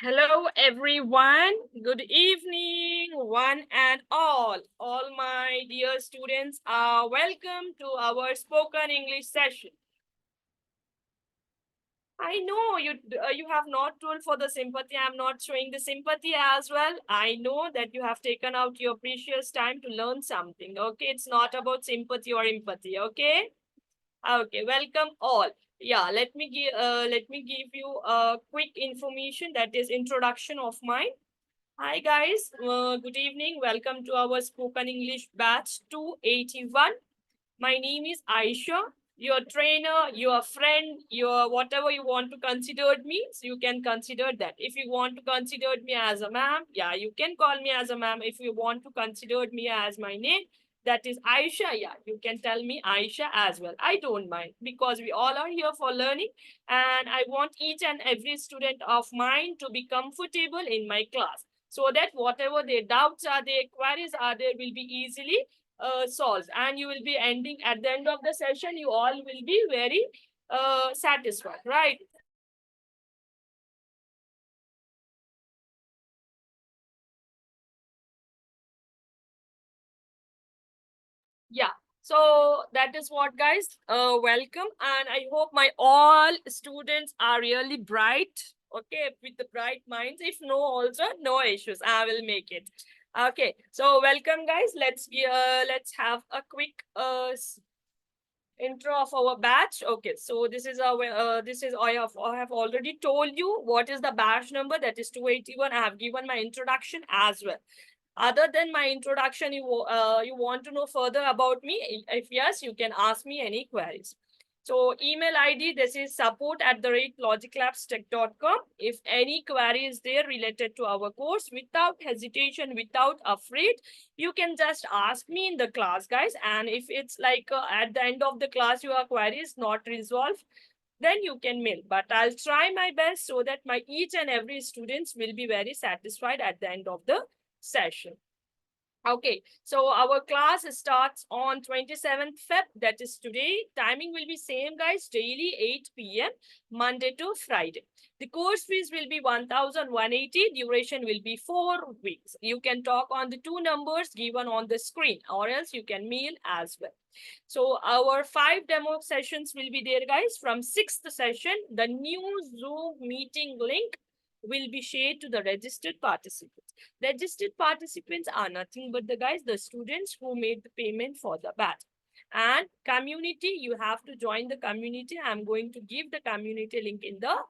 Hello, everyone. Good evening, one and all. All my dear students are welcome to our spoken English session. I know you have not told for the sympathy. I'm not showing the sympathy as well. I know that you have taken out your precious time to learn something. Okay, it's not about sympathy or empathy. Okay. Okay, welcome all. Yeah, let me give you a quick information, that is introduction of mine. Hi guys, good evening. Welcome to our spoken English batch 281. My name is Aisha, your trainer, your friend, your whatever you want to consider me. So you can consider that. If you want to consider me as a ma'am, yeah, you can call me as a ma'am. If you want to consider me as my name, that is Aisha, yeah, you can tell me Aisha as well. I don't mind because we all are here for learning, and I want each and every student of mine to be comfortable in my class so that whatever their doubts are, their queries are, there will be easily solved, and you will be ending at the end of the session. You all will be very satisfied, right? Yeah. So that is what, guys. Welcome, and I hope my all students are really bright. Okay, with the bright minds. If no, also no issues. I will make it. Okay. So welcome, guys. Let's have a quick intro of our batch. Okay, so I have already told you what is the batch number, that is 281. I have given my introduction as well. Other than my introduction, you want to know further about me? If yes, you can ask me any queries. So email ID, this is support@logiclabstech.com. If any query is there related to our course, without hesitation, without afraid, you can just ask me in the class, guys. And if it's like at the end of the class, your query is not resolved, then you can mail. But I'll try my best so that my each and every students will be very satisfied at the end of the session. Okay, so our class starts on 27th Feb, that is today. Timing will be same, guys, daily 8 p.m. Monday to Friday. The course fees will be 1,180. Duration will be 4 weeks. You can talk on the two numbers given on the screen, or else you can mail as well. So our 5 demo sessions will be there, guys. From 6th session, the new Zoom meeting link will be shared to the registered participants. Registered participants are nothing but the students who made the payment for the batch. And community, you have to join the community. I'm going to give the community link in the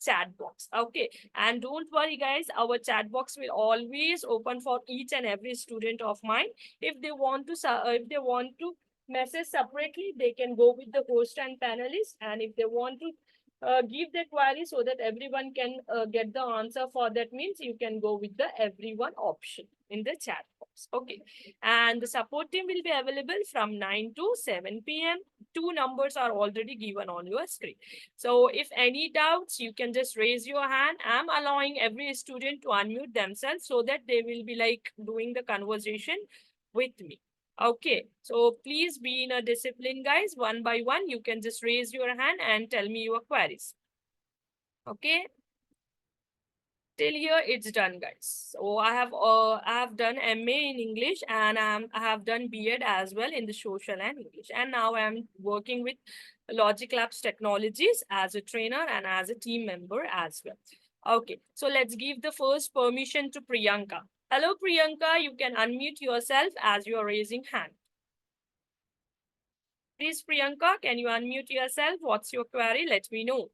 chat box. Okay, and don't worry, guys, our chat box will always open for each and every student of mine. If they want to message separately, they can go with the host and panelists. And if they want to give the query so that everyone can get the answer, for that means you can go with the everyone option in the chat box. Okay, and the support team will be available from 9 to 7 p.m. Two numbers are already given on your screen. So if any doubts, you can just raise your hand. I'm allowing every student to unmute themselves so that they will be like doing the conversation with me. Okay, so please be in a discipline, guys. One by one, you can just raise your hand and tell me your queries. Okay, till here it's done, guys. So I have done MA in English, and I have done B.Ed as well in the social and English, and now I'm working with Logic Labs Technologies as a trainer and as a team member as well. Okay, so let's give the first permission to Priyanka. Hello, Priyanka, you can unmute yourself as you are raising hand. Please, Priyanka, can you unmute yourself? What's your query? Let me know.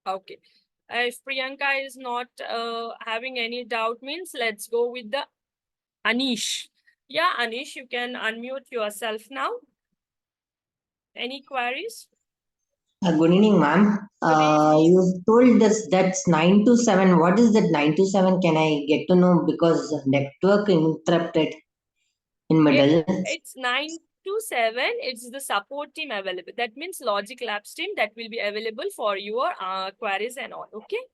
Okay. If Priyanka is not having any doubt, means let's go with the Anish. Yeah, Anish, you can unmute yourself now. Any queries? Good evening, ma'am. Good evening. You told us that's 9 to 7. What is that 9 to 7? Can I get to know because network interrupted in It, middle? it's 9 to 7. It's the support team available. That means Logic Labs team that will be available for your queries and all. Okay.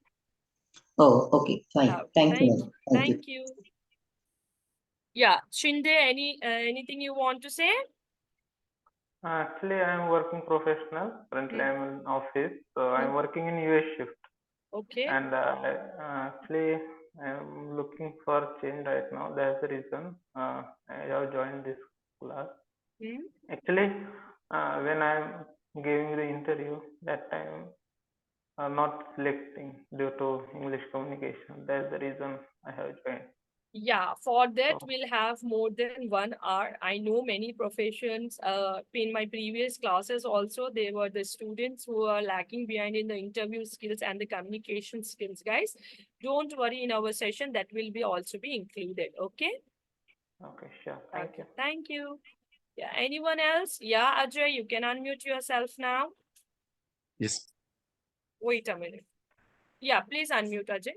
Oh, okay, fine. Okay. Thank you, Thank ma'am. you. Thank you. Thank you. Yeah. Shinde, anything you want to say? Actually, I'm working professional. Currently, Hmm. I'm in office. So Hmm. I'm working in US shift, Okay. and actually, I'm looking for change right now. That's the reason I have joined this class. Hmm. Actually, when I'm giving the interview, that time not selecting due to English communication. That's the reason I have joined. Yeah, for that So we'll have more than 1 hour. I know many professions. In my previous classes also, they were the students who are lacking behind in the interview skills and the communication skills. Guys, don't worry. In our session, that will be also be included. Okay. okay, sure. Thank you. Okay. Thank you. Yeah. Anyone else? Yeah, Ajay, you can unmute yourself now. Yes. Wait a minute. Yeah, please unmute Ajay.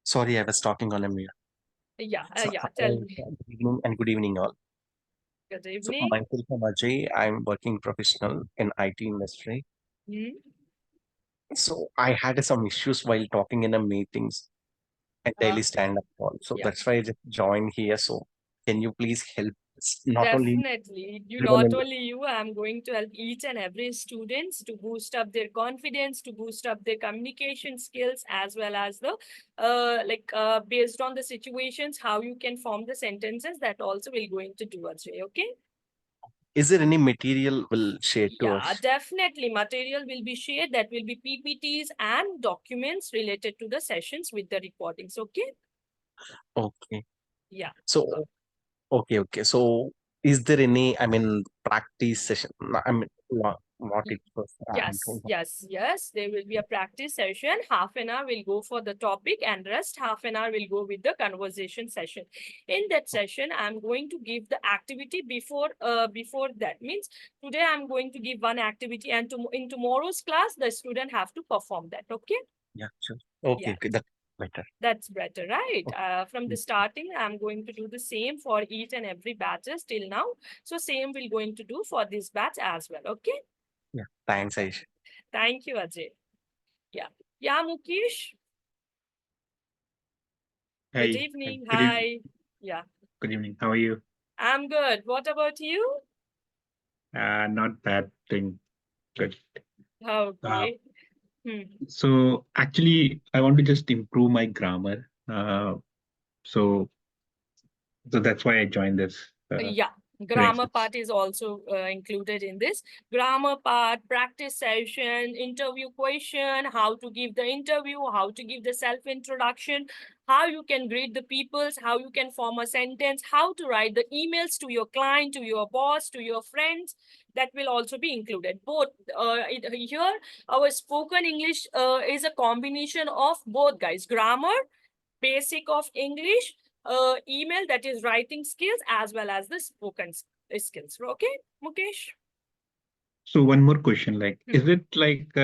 Sorry, I was talking on a mute. Yeah. So, Yeah. Tell me. good evening and good evening all. Good So, evening. myself, I'm Ajay. I'm working professional in IT industry. Hmm. So, I had some issues while talking in a meetings and daily stand-up call. So Yeah. that's why I just joined here. So, can you please help us? Not only Definitely. You everyone not in the only you, I'm going to help each and every students to boost up their confidence, to boost up their communication skills, as well as the based on the situations, how you can form the sentences that also will going to do Ajay, okay? is there any material will share to Yeah, us? definitely. Material will be shared. That will be PPTs and documents related to the sessions with the recordings, okay? Okay. Yeah. So, okay. So, is there any, I mean, practice session? I mean, what it was? I don't know. Yes. There will be a practice session. Half an hour will go for the topic and rest half an hour will go with the conversation session. In that session, I'm going to give the activity before that. Means today I'm going to give one activity and in tomorrow's class, the student have to perform that. Okay? Yeah, sure. Yeah. Okay, that's better. That's better, right? Okay. From the starting, I'm going to do the same for each and every batches till now. So same we're going to do for this batch as well. Okay? Yeah, thanks, Yeah. Aish. Thank you, Ajay. Yeah. Yeah, Mukesh. Good Hey, evening. good evening. Hi. Yeah. Good evening. How are you? I'm good. What about you? Not bad, doing good. Uh, Okay. Hmm. so actually, I want to just improve my grammar. So so that's why I joined this Yeah. Grammar classes. part is also included in this. Grammar part, practice session, interview question, how to give the interview, how to give the self-introduction, how you can greet the peoples, how you can form a sentence, how to write the emails to your client, to your boss, to your friends. That will also be included. Both here, our spoken English is a combination of both, guys. Grammar, basic of English, email, that is writing skills, as well as the spoken skills. Okay, Mukesh? So one more question, like, Hmm. is it like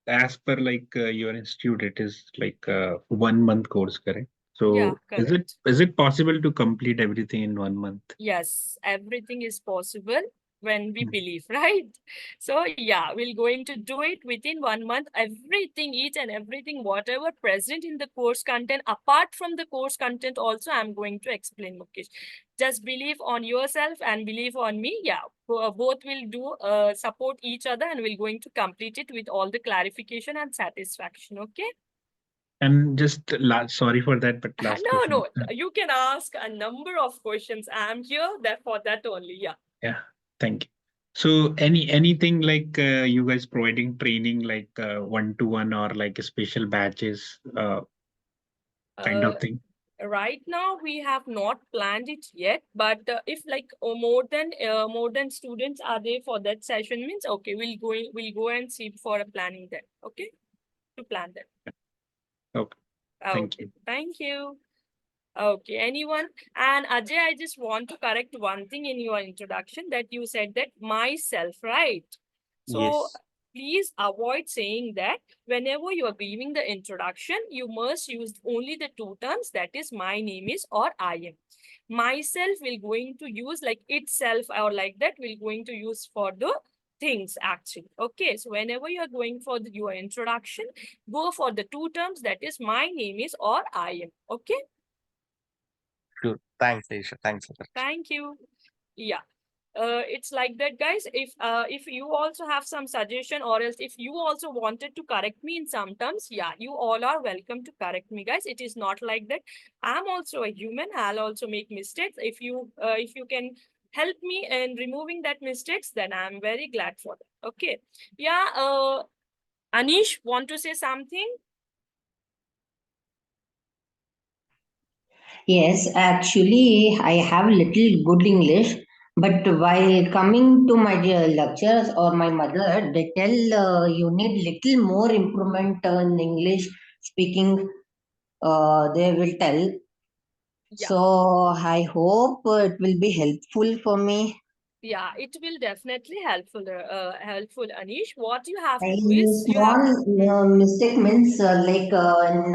as per like your institute, it is like 1 month course, correct? Yeah, So correct. is it possible to complete everything in 1 month? Yes, everything is possible when we Hmm. believe, right? So yeah, we're going to do it within 1 month. Everything, each and everything, whatever present in the course content, apart from the course content also, I'm going to explain, Mukesh. Just believe on yourself and believe on me. Yeah, both will do support each other and we're going to complete it with all the clarification and satisfaction, okay? And just last, sorry for that, but last question. No, you can ask a number of questions. I'm here that for that only. Yeah. Yeah, thank you. So anything like you guys providing training like one-to-one or like special batches kind Uh, of thing? right now we have not planned it yet, but if like more than students are there for that session, means okay, we'll go and see for a planning that. Okay, to plan that. Okay, thank Okay, you. thank you. Okay, anyone? And Ajay, I just want to correct one thing in your introduction that you said that myself, right? So Yes. please avoid saying that. Whenever you are giving the introduction, you must use only the two terms, that is my name is or I am. Myself will going to use like itself or like that, will going to use for the things actually. Okay, so whenever you are going for your introduction, go for the two terms, that is my name is or I am. Okay. Sure. Thanks, Aisha. Thanks for that. Thank you. Yeah. It's like that, guys. If you also have some suggestion, or else if you also wanted to correct me in some terms, yeah, you all are welcome to correct me, guys. It is not like that. I'm also a human. I'll also make mistakes. If you can help me in removing that mistakes, then I'm very glad for that. Okay. Yeah. Anish, want to say something? Yes, actually, I have little good English, but while coming to my lecturers or my mother, they tell you need little more improvement in English speaking. They will tell. Yeah. So I hope it will be helpful for me. Yeah, it will definitely helpful, Anish. What you have I to do is you have small mistake means like in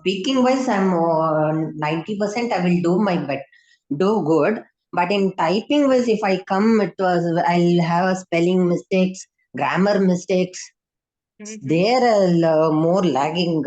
speaking wise, I'm 90%. I will do my best, do good. But in typing wise, if I come, I'll have spelling mistakes, grammar mistakes. Mhm. There more lag in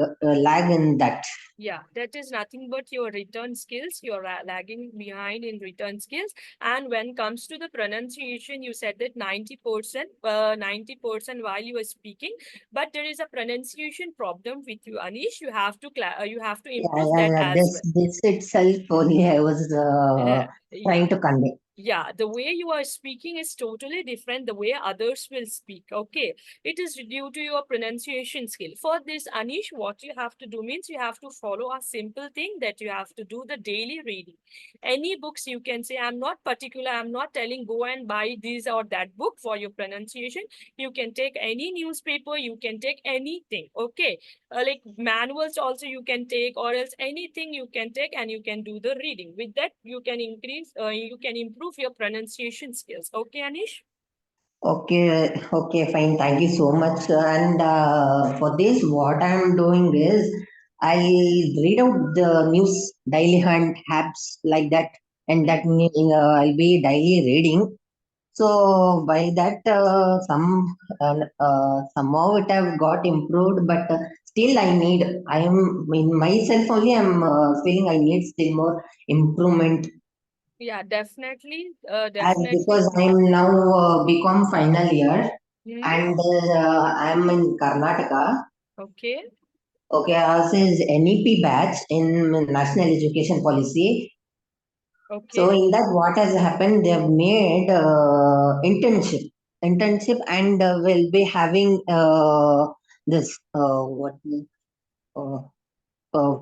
that. Yeah, that is nothing but your return skills. You're lagging behind in return skills. And when comes to the pronunciation, you said that 90%, 90% while you are speaking, but there is a pronunciation problem with you, Anish. You have to improve that Yeah. as This itself only I was well. Yeah. trying to convey. Yeah, the way you are speaking is totally different the way others will speak. Okay, it is due to your pronunciation skill. For this, Anish, what you have to do means you have to follow a simple thing, that you have to do the daily reading. Any books you can say, I'm not particular, I'm not telling go and buy this or that book for your pronunciation. You can take any newspaper, you can take anything. Okay, like manuals also you can take, or else anything you can take, and you can do the reading. With that, you can improve your pronunciation skills. Okay, Anish? Okay, fine. Thank you so much. And for this, what I'm doing is I'll read out the news, daily hunt, apps like that, and that I'll be daily reading. So by that, somehow it have got improved, but still I am in myself only. I'm feeling I need still more improvement Yeah, definitely. as Definitely. because I'm now become final year Hmm. and I'm in Karnataka. Okay. Okay, ours is NEP batch in National Education Policy. So Okay. in that, what has happened? They have made internship, and will be having this uh, uh,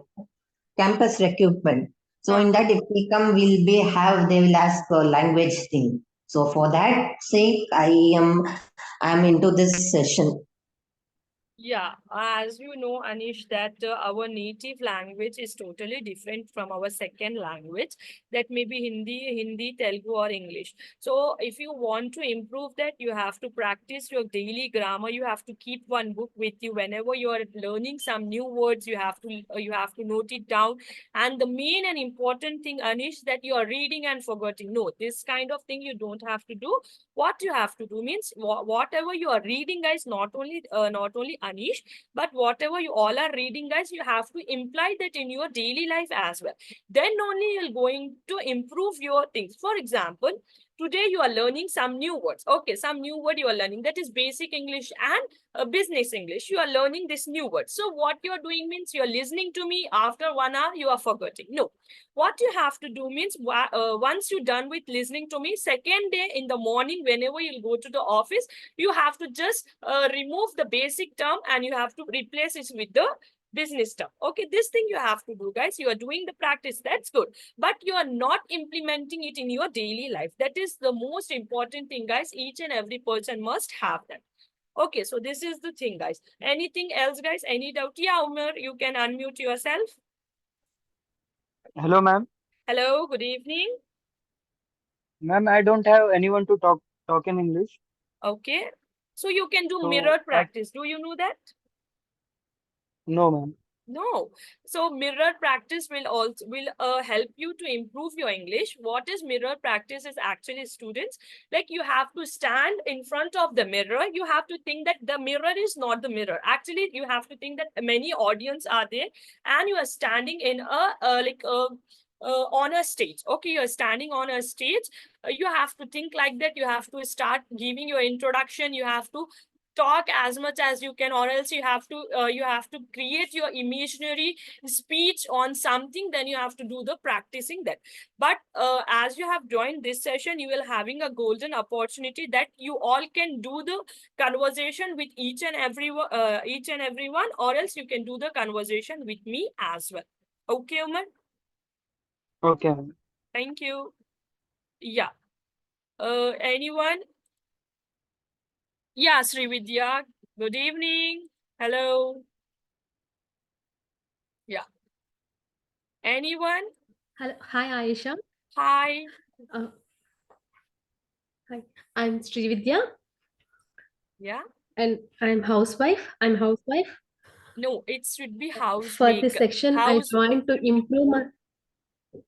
campus recruitment. So in Uh-huh. that, if we come, they will ask language thing. So for that sake, I'm into this session. Yeah, as you know, Anish, that our native language is totally different from our second language. That may be Hindi, Telugu, or English. So if you want to improve that, you have to practice your daily grammar. You have to keep one book with you whenever you are learning some new words. You have to note it down. And the main and important thing, Anish, that you are reading and forgetting. No, this kind of thing you don't have to do. What you have to do means whatever you are reading, guys, not only Anish, but whatever you all are reading, guys, you have to imply that in your daily life as well. Then only you're going to improve your things. For example, today you are learning some new words. Okay, some new word you are learning, that is basic English and business English. You are learning this new word. So what you're doing means you're listening to me. After 1 hour you are forgetting. No, what you have to do means once you're done with listening to me, second day in the morning, whenever you'll go to the office, you have to just remove the basic term and you have to replace it with the business term. Okay, this thing you have to do, guys. You are doing the practice, that's good, but you are not implementing it in your daily life. That is the most important thing, guys. Each and every person must have that. Okay, so this is the thing, guys. Anything else, guys? Any doubt? Yeah, Umar, you can unmute yourself. Hello, ma'am. Hello, good evening. Ma'am, I don't have anyone to talk in English. Okay. So you can do So mirror practice. Do you know that? no, ma'am. No. So mirror practice will help you to improve your English. What is mirror practice is actually, students, like you have to stand in front of the mirror. You have to think that the mirror is not the mirror. Actually, you have to think that many audience are there and you are standing in on a stage. Okay, you're standing on a stage. You have to think like that. You have to start giving your introduction. You have to talk as much as you can, or else you have to create your imaginary speech on something. Then you have to do the practicing that. But as you have joined this session, you will having a golden opportunity that you all can do the conversation with each and everyone, or else you can do the conversation with me as well. Okay, Umar? Okay, ma'am. Thank you. Yeah. Anyone? Yeah, Srividya. Good evening. Hello. Yeah. Anyone? Hello. Hi, Aisha. Hi. Uh, hi. I'm Srividya Yeah. and I'm housewife. No, it should be For this housemaker. section, I joined to improve my.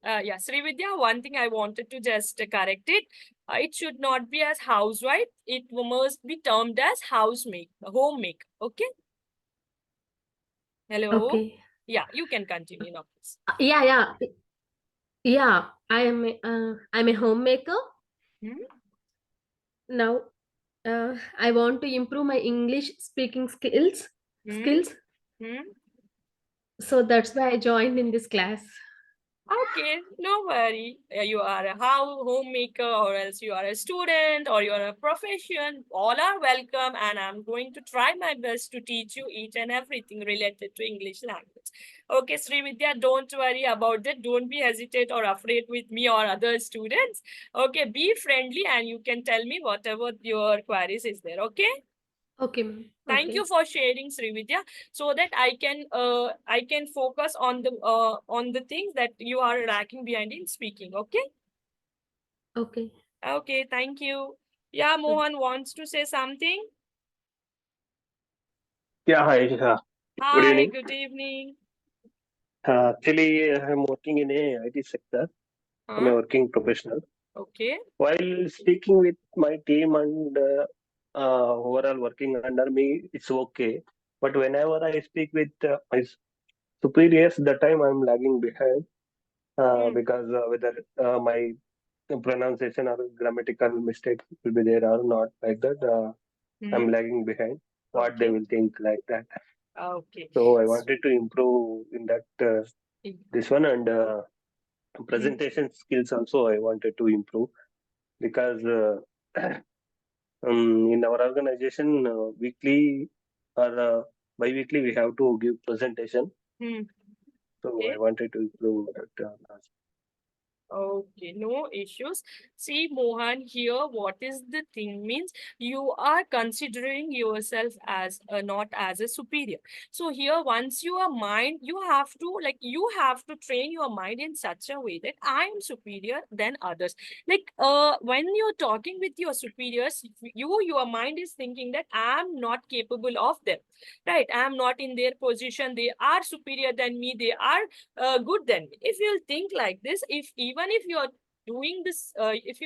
Yeah, Srividya, one thing I wanted to just correct it. It should not be as housewife. It must be termed as homemaker. Okay. Hello. Okay. Yeah, you can continue now, please. Yeah. I'm a homemaker. Hmm? Now, I want to improve my English speaking skills. Hmm? Hmm? So that's why I joined in this class. Okay, no worry. You are a homemaker, or else you are a student, or you are a profession. All are welcome, and I'm going to try my best to teach you each and everything related to English language. Okay, Srividya, don't worry about that. Don't be hesitate or afraid with me or other students. Okay, be friendly, and you can tell me whatever your queries is there. Okay. Okay, ma'am. Thank Okay. you for sharing, Srividya, so that I can focus on the things that you are lacking behind in speaking. Okay. Okay. Okay. Thank you. Yeah, Mohan wants to say something. Yeah, hi. Good Hi. evening. Good evening. Actually, I'm working in a IT sector. I'm a Huh? working professional. Okay. While speaking with my team and overall working under me, it's okay. But whenever I speak with my superiors, that time I'm lagging behind Hmm. because whether my pronunciation or grammatical mistakes will be there or not, like that, I'm Hmm. lagging behind. What they Okay. will think like that. Okay. So I wanted to improve in that this one and presentation skills also I wanted to improve because in our organization weekly or bi-weekly we have to give presentation. Hmm. So I Okay. wanted to improve that. Okay, no issues. See, Mohan, here, what is the thing means you are considering yourself as not as a superior. So here, once your mind, you have to train your mind in such a way that I am superior than others. Like when you're talking with your superiors, your mind is thinking that I'm not capable of them, right? I'm not in their position. They are superior than me. They are good then. If you'll think like this, if you're doing this, if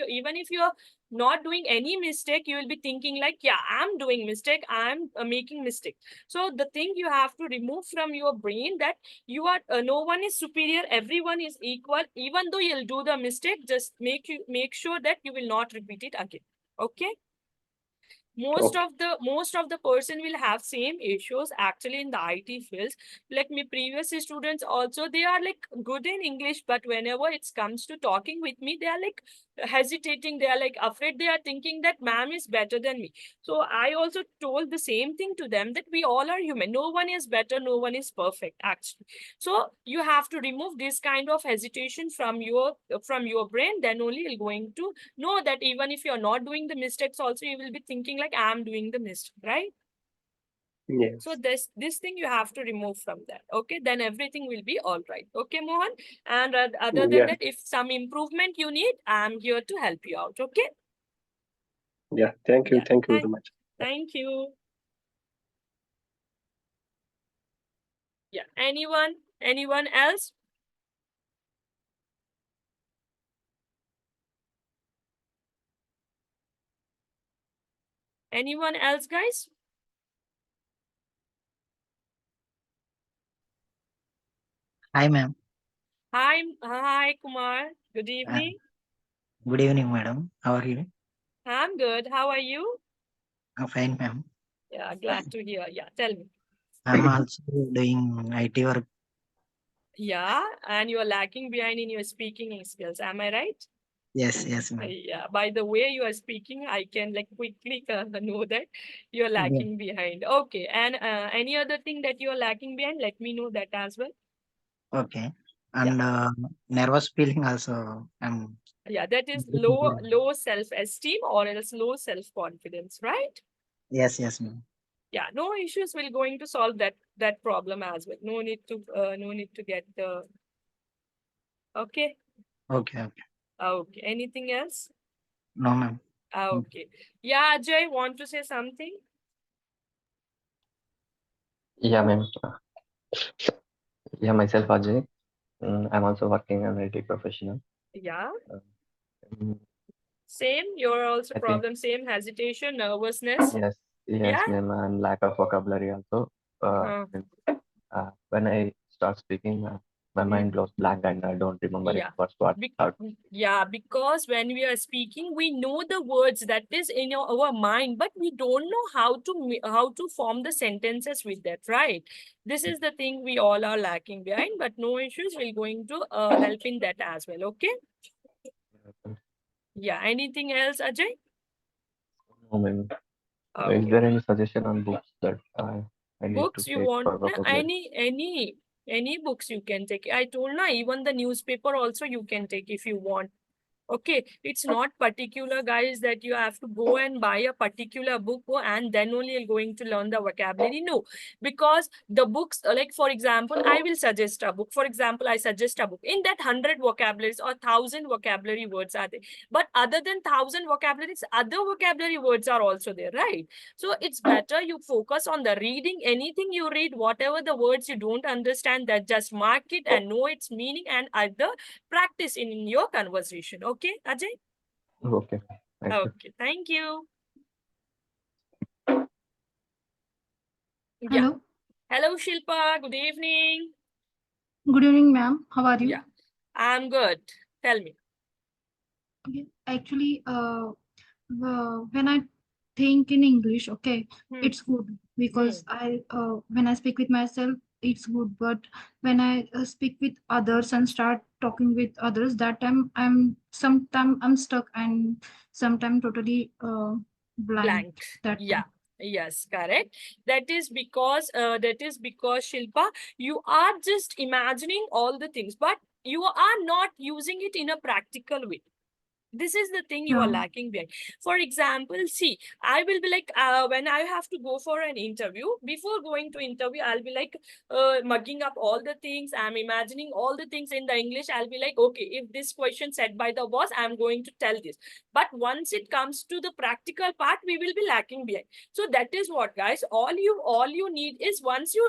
you're not doing any mistake, you will be thinking like, yeah, I'm doing mistake, I'm making mistake. So the thing you have to remove from your brain that you are no one is superior, everyone is equal. Even though you'll do the mistake, just make sure that you will not repeat it again. Okay. Okay. Most of the person will have same issues actually in the IT fields. Like my previous students also, they are like good in English, but whenever it comes to talking with me, they are like hesitating, they are like afraid, they are thinking that ma'am is better than me. So I also told the same thing to them that we all are human, no one is better, no one is perfect actually. So you have to remove this kind of hesitation from your brain, then only you're going to know that even if you're not doing the mistakes also, you will be thinking like I'm doing the mistake, right? So Yes. this thing you have to remove from that. Okay, then everything will be all right. Okay, Mohan. And other than Yeah. that, if some improvement you need, I'm here to help you out. Okay. Yeah. Thank you. Yeah. Thank you very much. Thank you. Yeah. Anyone else? Anyone else, guys? Hi, ma'am. Hi, Kumar. Good evening. Good evening, madam. How are you? I'm good. How are you? I'm fine, ma'am. Yeah, glad to hear. Yeah, tell me. I'm also doing IT work. Yeah, and you are lacking behind in your speaking skills. Am I right? Yes, ma'am. Yeah, by the way you are speaking, I can like quickly know that you're Yeah. lacking behind. Okay, and any other thing that you're lacking behind, let me know that as well. Okay. Yeah. And nervous feeling also. Yeah, that is low self-esteem or else low self-confidence, right? Yes, ma'am. Yeah, no issues. We're going to solve that problem as well. No need to get the. Okay. Okay. Okay. Anything else? No, ma'am. Okay. Yeah, Ajay, want to say something? Yeah, ma'am. Yeah, myself Ajay. I'm also working as an IT professional. Yeah. Mm, Same. You're also I think problem. Same hesitation, nervousness. yes, Yeah. ma'am, and lack of vocabulary also. When I start speaking, my mind goes blank and I don't remember it Yeah. first what. Yeah, because when we are speaking, we know the words that is in our mind, but we don't know how to form the sentences with that, right? This is the thing we all are lacking behind, but no issues. We're going to help in that as well. Okay. Yeah. Anything else, Ajay? No, ma'am. Is Okay. there any suggestion on books that I need to Books you take want? for No, vocabulary? any books you can take. I told na, even the newspaper also you can take if you want. Okay, it's not particular, guys, that you have to go and buy a particular book and then only you're going to learn the vocabulary. No, because the books, like for example, I will suggest a book. For example, I suggest a book. In that 100 vocabularies or 1,000 vocabulary words are there. But other than 1,000 vocabularies, other vocabulary words are also there, right? So it's better you focus on the reading. Anything you read, whatever the words you don't understand, that just mark it and know its meaning and other practice in your conversation. Okay, Ajay? Okay, thank you. Okay, thank you. Yeah. Hello. Hello, Shilpa. Good evening. Good evening, ma'am. How are you? Yeah, I'm good. Tell me. Okay. Actually, when I think in English, okay, it's good because when I speak with myself, it's good. But when I speak with others and start talking with others, that time sometimes I'm stuck and sometimes totally blank. That Yeah. time. Yes, correct. That is because Shilpa, you are just imagining all the things, but you are not using it in a practical way. This is the thing you are Yeah. lacking behind. For example, see, I will be like, when I have to go for an interview, before going to interview, I'll be like mugging up all the things. I'm imagining all the things in the English. I'll be like, okay, if this question said by the boss, I'm going to tell this. But once it comes to the practical part, we will be lacking behind. So that is what, guys, all you need is once you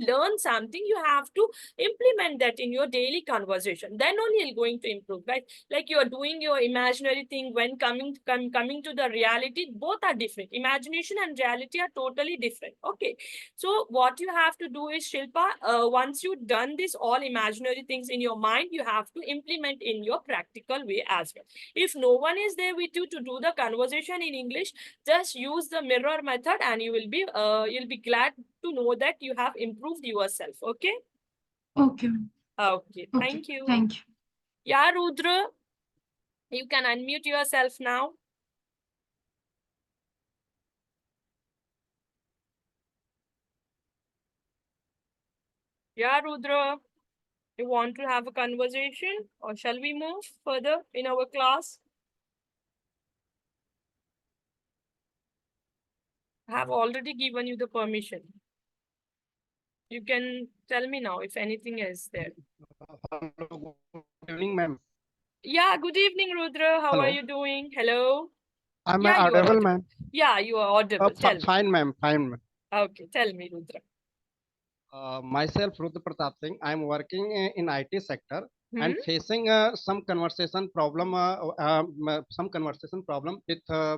learn something, you have to implement that in your daily conversation. Then only you're going to improve, right? Like you are doing your imaginary thing, when coming to the reality, both are different. Imagination and reality are totally different. Okay, so what you have to do is, Shilpa, once you've done this all imaginary things in your mind, you have to implement in your practical way as well. If no one is there with you to do the conversation in English, just use the mirror method and you'll be glad to know that you have improved yourself. Okay. Okay. Okay, thank you. Thank you. Yeah, Rudra, you can unmute yourself now. Yeah, Rudra, you want to have a conversation or shall we move further in our class? I have already given you the permission. You can tell me now if anything is there. Hello, good evening, ma'am. Yeah, good evening, Rudra. How are Hello. you doing? Hello. Am Yeah, I you are audible, audible. ma'am? Yeah, you are audible. Tell me. Fine, ma'am. Fine, ma'am. Okay, tell me, Rudra. Myself, Rudra Pratap Singh. I'm working in IT sector and Hmm? facing some conversation problem with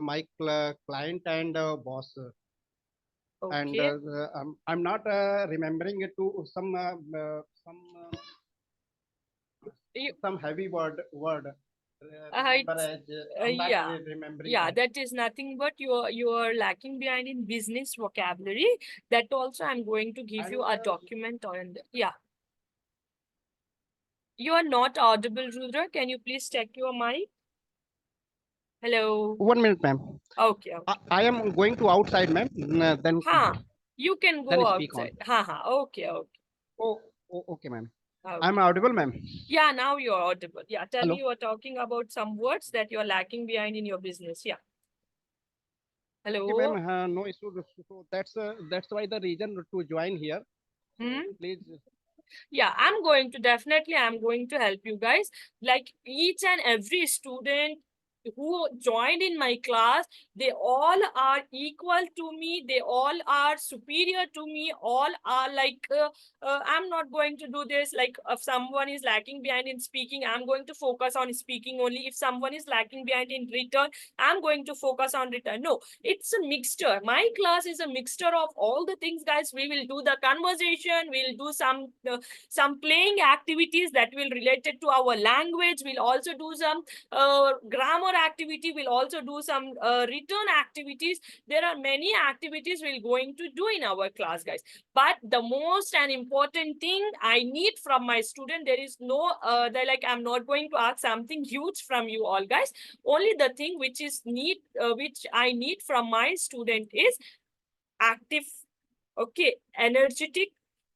my client and boss. And Okay. I'm not remembering it to some some heavy word. Remember It's, as I'm not yeah. remembering. Yeah, that is nothing but you are lacking behind in business vocabulary. That also I'm going to give you a document on the, yeah. You are not audible, Rudra. Can you please check your mic? Hello. 1 minute, ma'am. Okay. I am going to outside, ma'am. Then You can then go speak on. outside. Okay. Oh, okay, ma'am. Okay. I'm audible, ma'am. Yeah, now you're audible. Yeah, tell Hello. me, you are talking about some words that you're lacking behind in your business. Yeah. Hello. Okay, ma'am. No issue. So that's why the reason to join here. Please. Yeah, I'm going to help you guys. Like each and every student who joined in my class, they all are equal to me. They all are superior to me. All are like, I'm not going to do this. Like if someone is lacking behind in speaking, I'm going to focus on speaking only. If someone is lacking behind in return, I'm going to focus on return. No, it's a mixture. My class is a mixture of all the things, guys. We will do the conversation. We'll do some playing activities that will related to our language. We'll also do some grammar activity. We'll also do some return activities. There are many activities we're going to do in our class, guys. But the most and important thing I need from my student, there is no they're like, I'm not going to ask something huge from you all, guys. Only the thing which I need from my student is active, okay, energetic,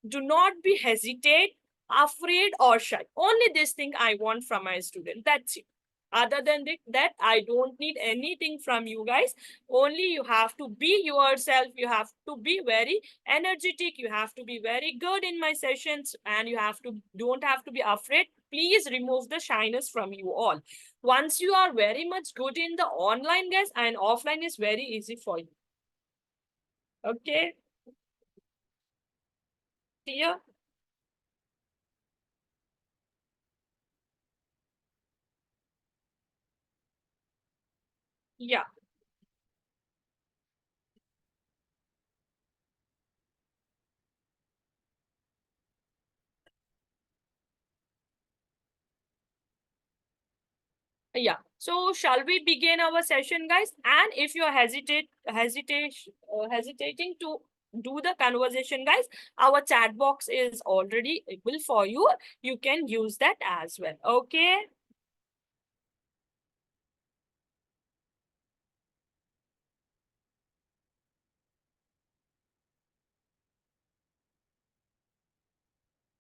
do not be hesitate, afraid or shy. Only this thing I want from my student. That's it. Other than that, I don't need anything from you guys. Only you have to be yourself. You have to be very energetic. You have to be very good in my sessions, and you don't have to be afraid. Please remove the shyness from you all. Once you are very much good in the online, guys, and offline is very easy for you. Okay. Clear? Yeah. Yeah. So shall we begin our session, guys? And if you're hesitating to do the conversation, guys, our chat box is already able for you. You can use that as well. Okay.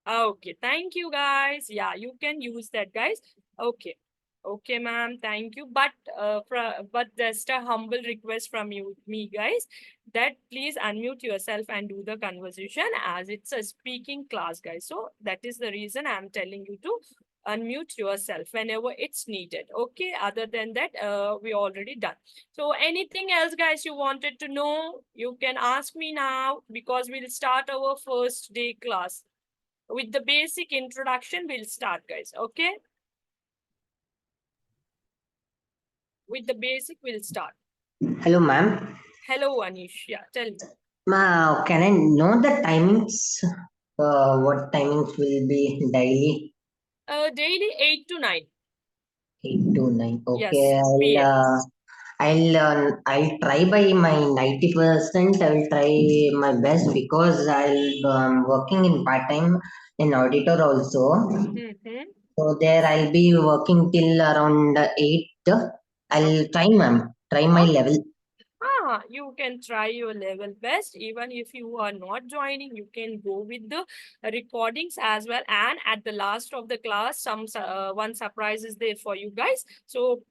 Okay, thank you, guys. Yeah, you can use that, guys. Okay. Okay, ma'am, thank you. But just a humble request from me, guys, that please unmute yourself and do the conversation, as it's a speaking class, guys. So that is the reason I'm telling you to unmute yourself whenever it's needed. Okay, other than that, we already done. So anything else, guys, you wanted to know, you can ask me now, because we'll start our first day class. With the basic introduction, we'll start, guys. Okay. With the basic, we'll start. Hello, ma'am. Hello, Anish. Yeah, tell me. Can I know the timings? What timings will be daily? Daily 8 to 9. 8 to 9. Yes, Okay, I'll try by my 90%. I will try my best, because I'm working in part time in auditor also. So there I'll be working till around 8. I'll try, ma'am. Try my level. You can try your level best. Even if you are not joining, you can go with the recordings as well. And at the last of the class, one surprise is there for you guys. So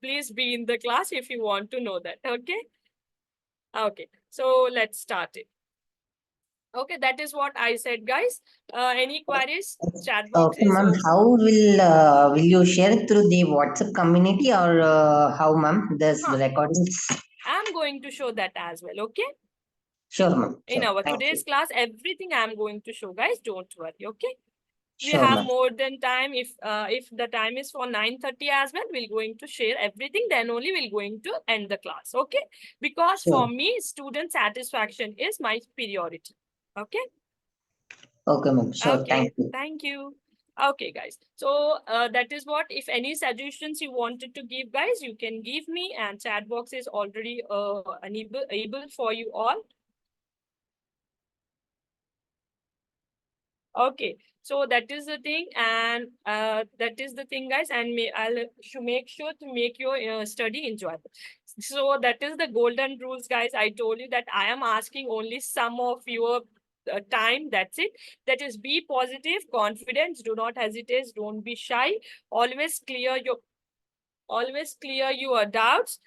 please be in the class if you want to know that. Okay. Okay. So let's start it. Okay, that is what I said, guys. Any queries? Chat box Okay, is ma'am. also. How will you share it through the WhatsApp community, or how, ma'am? This recordings. I'm going to show that as well. Okay. Sure, ma'am. In our Thank today's class, everything I'm going to show, guys. Don't worry. Okay. We Sure, have ma'am. more than time. If the time is for 9:30 as well, we're going to share everything. Then only we're going to end the class. Okay. Because for me, student satisfaction is my priority. Okay. Okay, ma'am. Sure. Okay. Thank you. Thank you. Okay, guys. So that is what, if any suggestions you wanted to give, guys, you can give me, and chat box is already able for you all. Okay, so that is the thing, and that is the thing, guys, and I'll make sure to make your study enjoyable. So that is the golden rules, guys. I told you that I am asking only some of your time. That's it. That is, be positive, confident, do not hesitate, don't be shy. Always clear your doubts.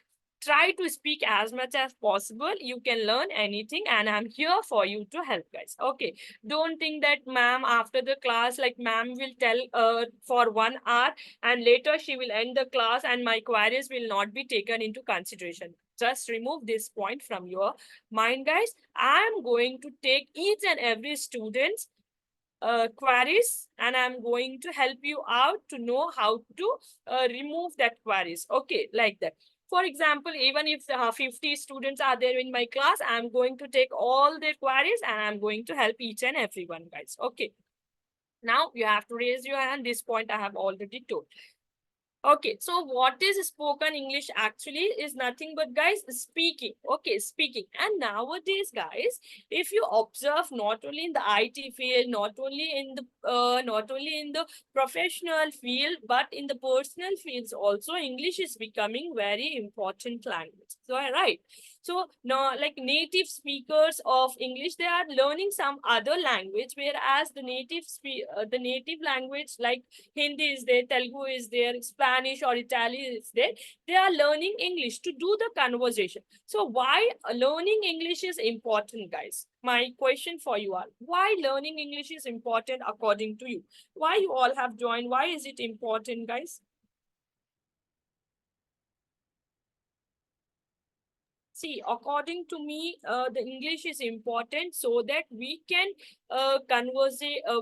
Try to speak as much as possible. You can learn anything, and I'm here for you to help, guys. Okay, don't think that ma'am after the class, like ma'am will tell for 1 hour, and later she will end the class and my queries will not be taken into consideration. Just remove this point from your mind, guys. I'm going to take each and every student's queries, and I'm going to help you out to know how to remove that queries. Okay, like that. For example, even if 50 students are there in my class, I'm going to take all their queries and I'm going to help each and everyone, guys. Okay. Now you have to raise your hand. This point I have already told. Okay, so what is spoken English actually is nothing but, guys, speaking. Okay, speaking. And nowadays, guys, if you observe, not only in the IT field, not only in the professional field, but in the personal fields also, English is becoming very important language. So right. So now, like native speakers of English, they are learning some other language, whereas the native language like Hindi is there, Telugu is there, Spanish or Italian is there. They are learning English to do the conversation. So why learning English is important, guys? My question for you all, why learning English is important according to you? Why you all have joined? Why is it important, guys? See, according to me, the English is important so that we can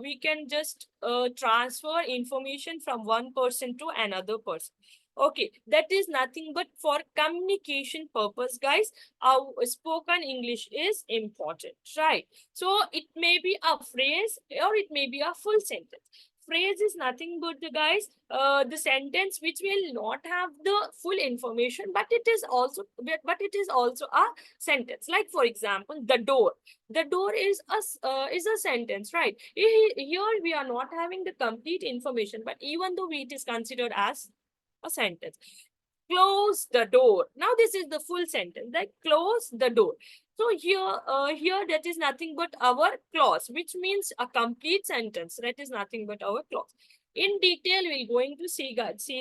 we can just transfer information from one person to another person. Okay, that is nothing but for communication purpose, guys. Our spoken English is important, right? So it may be a phrase or it may be a full sentence. Phrase is nothing but, the guys, the sentence which will not have the full information, but it is also a sentence. Like for example, the door. The door is a sentence, right? Here we are not having the complete information, but even though it is considered as a sentence. Close the door. Now this is the full sentence, like close the door. So here that is nothing but our clause, which means a complete sentence. That is nothing but our clause. In detail, we're going to see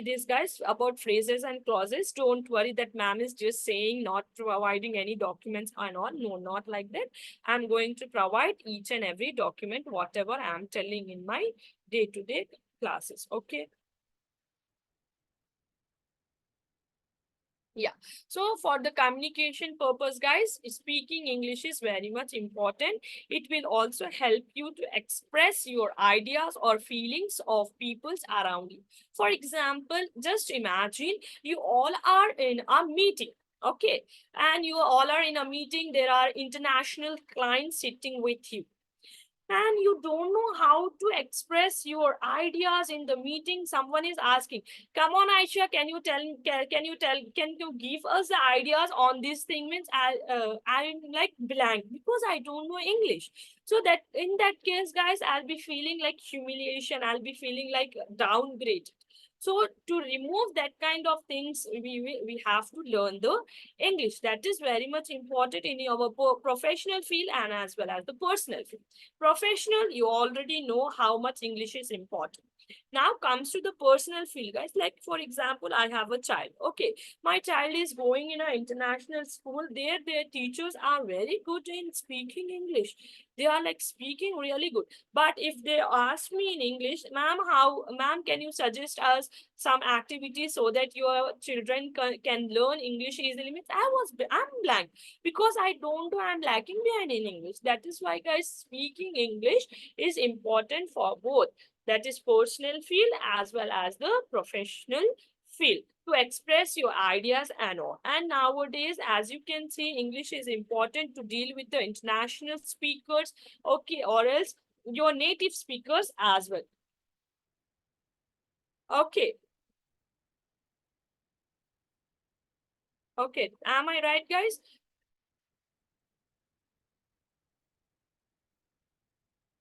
this, guys, about phrases and clauses. Don't worry that ma'am is just saying not providing any documents and all. No, not like that. I'm going to provide each and every document, whatever I'm telling in my day-to-day classes. Okay. Yeah, so for the communication purpose, guys, speaking English is very much important. It will also help you to express your ideas or feelings of peoples around you. For example, just imagine you all are in a meeting. Okay, and you all are in a meeting. There are international clients sitting with you, and you don't know how to express your ideas in the meeting. Someone is asking, come on Aisha, can you give us the ideas on this thing? Means I'm like blank because I don't know English. So that in that case, guys, I'll be feeling like humiliation, I'll be feeling like downgraded. So to remove that kind of things, we have to learn the English. That is very much important in our professional field and as well as the personal field. Professional, you already know how much English is important. Now comes to the personal field, guys. Like for example, I have a child. Okay, my child is going in an international school. There, their teachers are very good in speaking English. They are like speaking really good. But if they ask me in English, ma'am, can you suggest us some activities so that your children can learn English easily? Means I'm blank because I don't know, I'm lacking behind in English. That is why, guys, speaking English is important for both. That is personal field as well as the professional field, to express your ideas and all. And nowadays, as you can see, English is important to deal with the international speakers, okay, or else your native speakers as well. Okay. Okay, am I right, guys?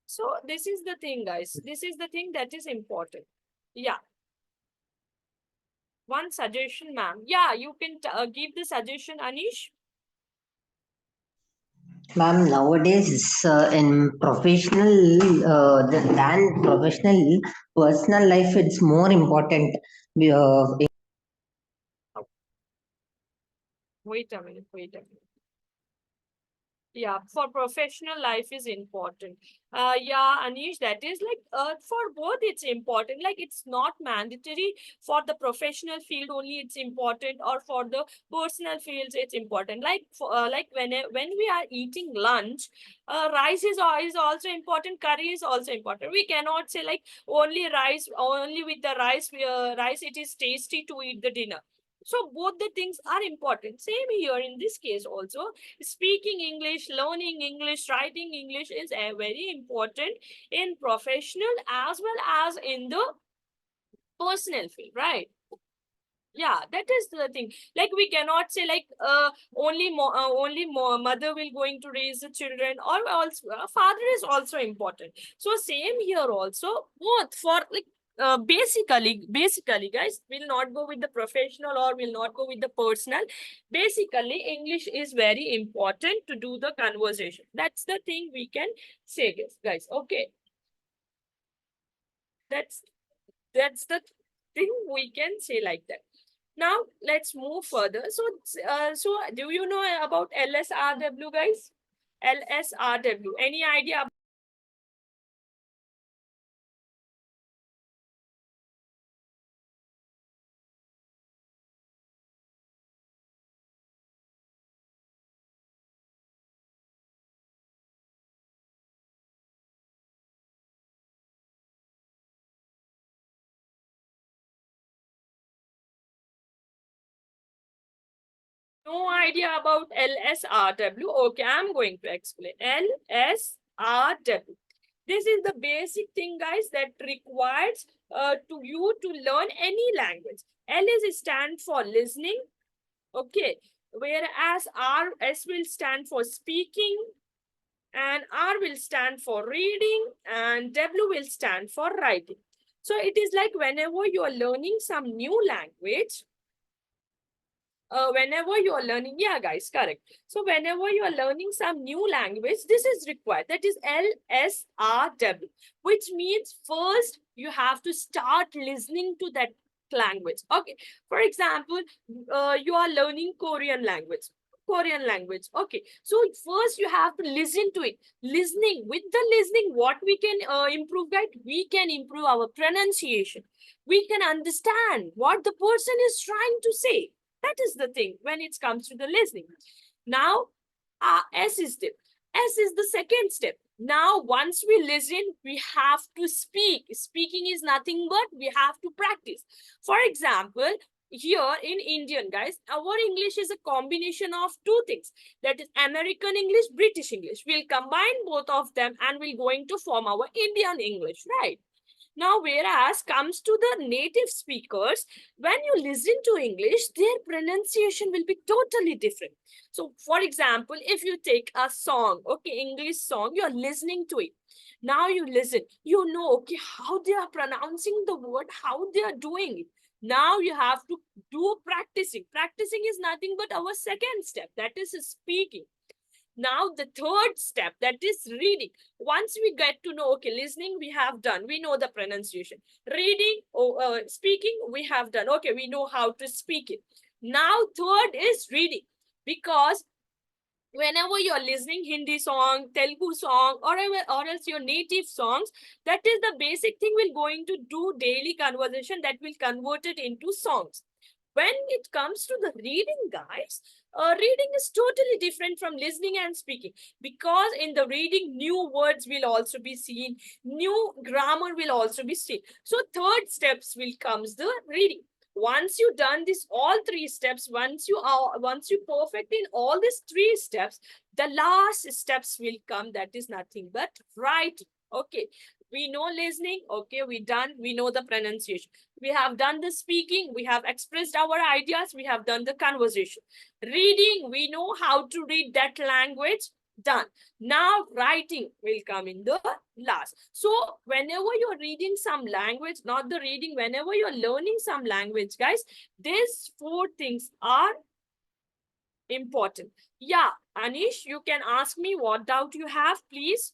So this is the thing, guys. This is the thing that is important. Yeah. One suggestion, ma'am. Yeah, you can give the suggestion, Anish. Ma'am, nowadays in than professional, personal life, it's more important. Wait a minute, wait a minute. Yeah, for professional life is important. Yeah, Anish, that is like for both it's important. Like it's not mandatory for the professional field only it's important, or for the personal fields it's important. Like for, like when we are eating lunch, rice is also important, curry is also important. We cannot say like only rice, only with the rice it is tasty to eat the dinner. So both the things are important. Same here in this case also. Speaking English, learning English, writing English is very important in professional as well as in the personal field, right? Yeah, that is the thing. Like we cannot say like only mother will going to raise the children, or also father is also important. So same here also, both for like basically guys, will not go with the professional or will not go with the personal. Basically English is very important to do the conversation. That's the thing we can say, guys. Okay, that's the thing we can say like that. Now let's move further. So do you know about LSRW, guys? LSRW, any idea? No idea about LSRW. Okay, I'm going to explain. LSRW. This is the basic thing, guys, that requires to you to learn any language. L is stand for listening. Okay, whereas S will stand for speaking, and R will stand for reading, and W will stand for writing. So it is like whenever you are learning some new language, whenever you are learning, yeah, guys, correct. So whenever you are learning some new language, this is required. That is LSRW, which means first you have to start listening to that language. Okay, for example, you are learning Korean language. Okay, so first you have to listen to it. Listening, with the listening, what we can improve, guys? We can improve our pronunciation. We can understand what the person is trying to say. That is the thing when it comes to the listening. Now, S is the second step. Now, once we listen, we have to speak. Speaking is nothing but we have to practice. For example, here in Indian, guys, our English is a combination of two things. That is American English, British English. We'll combine both of them and we're going to form our Indian English, right? Now, whereas comes to the native speakers, when you listen to English, their pronunciation will be totally different. So, for example, if you take a song, okay, English song, you're listening to it. Now you listen, you know, okay, how they are pronouncing the word, how they are doing it. Now you have to do practicing. Practicing is nothing but our second step, that is speaking. Now the third step, that is reading. Once we get to know, okay, listening we have done, we know the pronunciation. Reading, speaking we have done, okay, we know how to speak it. Now third is reading, because whenever you're listening Hindi song, Telugu song, or else your native songs, that is the basic thing we're going to do daily conversation, that will convert it into songs. When it comes to the reading, guys, reading is totally different from listening and speaking, because in the reading, new words will also be seen, new grammar will also be seen. So third steps will comes the reading. Once you done this all three steps, once you perfect in all these three steps, the last steps will come, that is nothing but writing. Okay, We know listening. Okay, we done. We know the pronunciation. We have done the speaking. We have expressed our ideas. We have done the conversation. Reading, we know how to read that language. Done. Now writing will come in the last. So whenever you're reading some language, not the reading, whenever you're learning some language, guys, these 4 things are important. Yeah, Anish, you can ask me what doubt you have, please.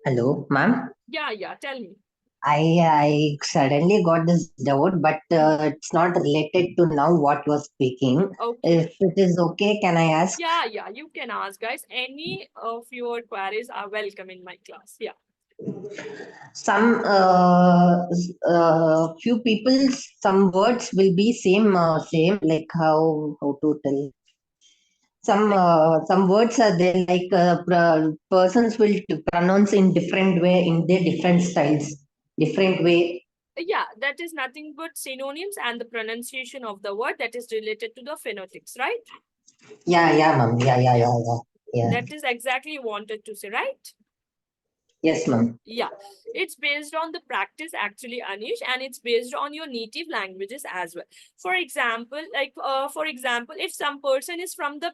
Hello, ma'am. Yeah, tell me. I suddenly got this doubt, but it's not related to now what you're speaking. Okay. If it is okay, can I ask? Yeah, you can ask, guys. Any of your queries are welcome in my class. Yeah. Some few people, some words will be same like how to tell. Some words are there like persons will pronounce in different way in their different styles, different way. Yeah, that is nothing but synonyms and the pronunciation of the word that is related to the phonetics, right? Yeah, ma'am. Yeah. That is exactly you wanted to say, right? Yes, ma'am. Yeah, it's based on the practice actually, Anish, and it's based on your native languages as well. For example, if some person is from the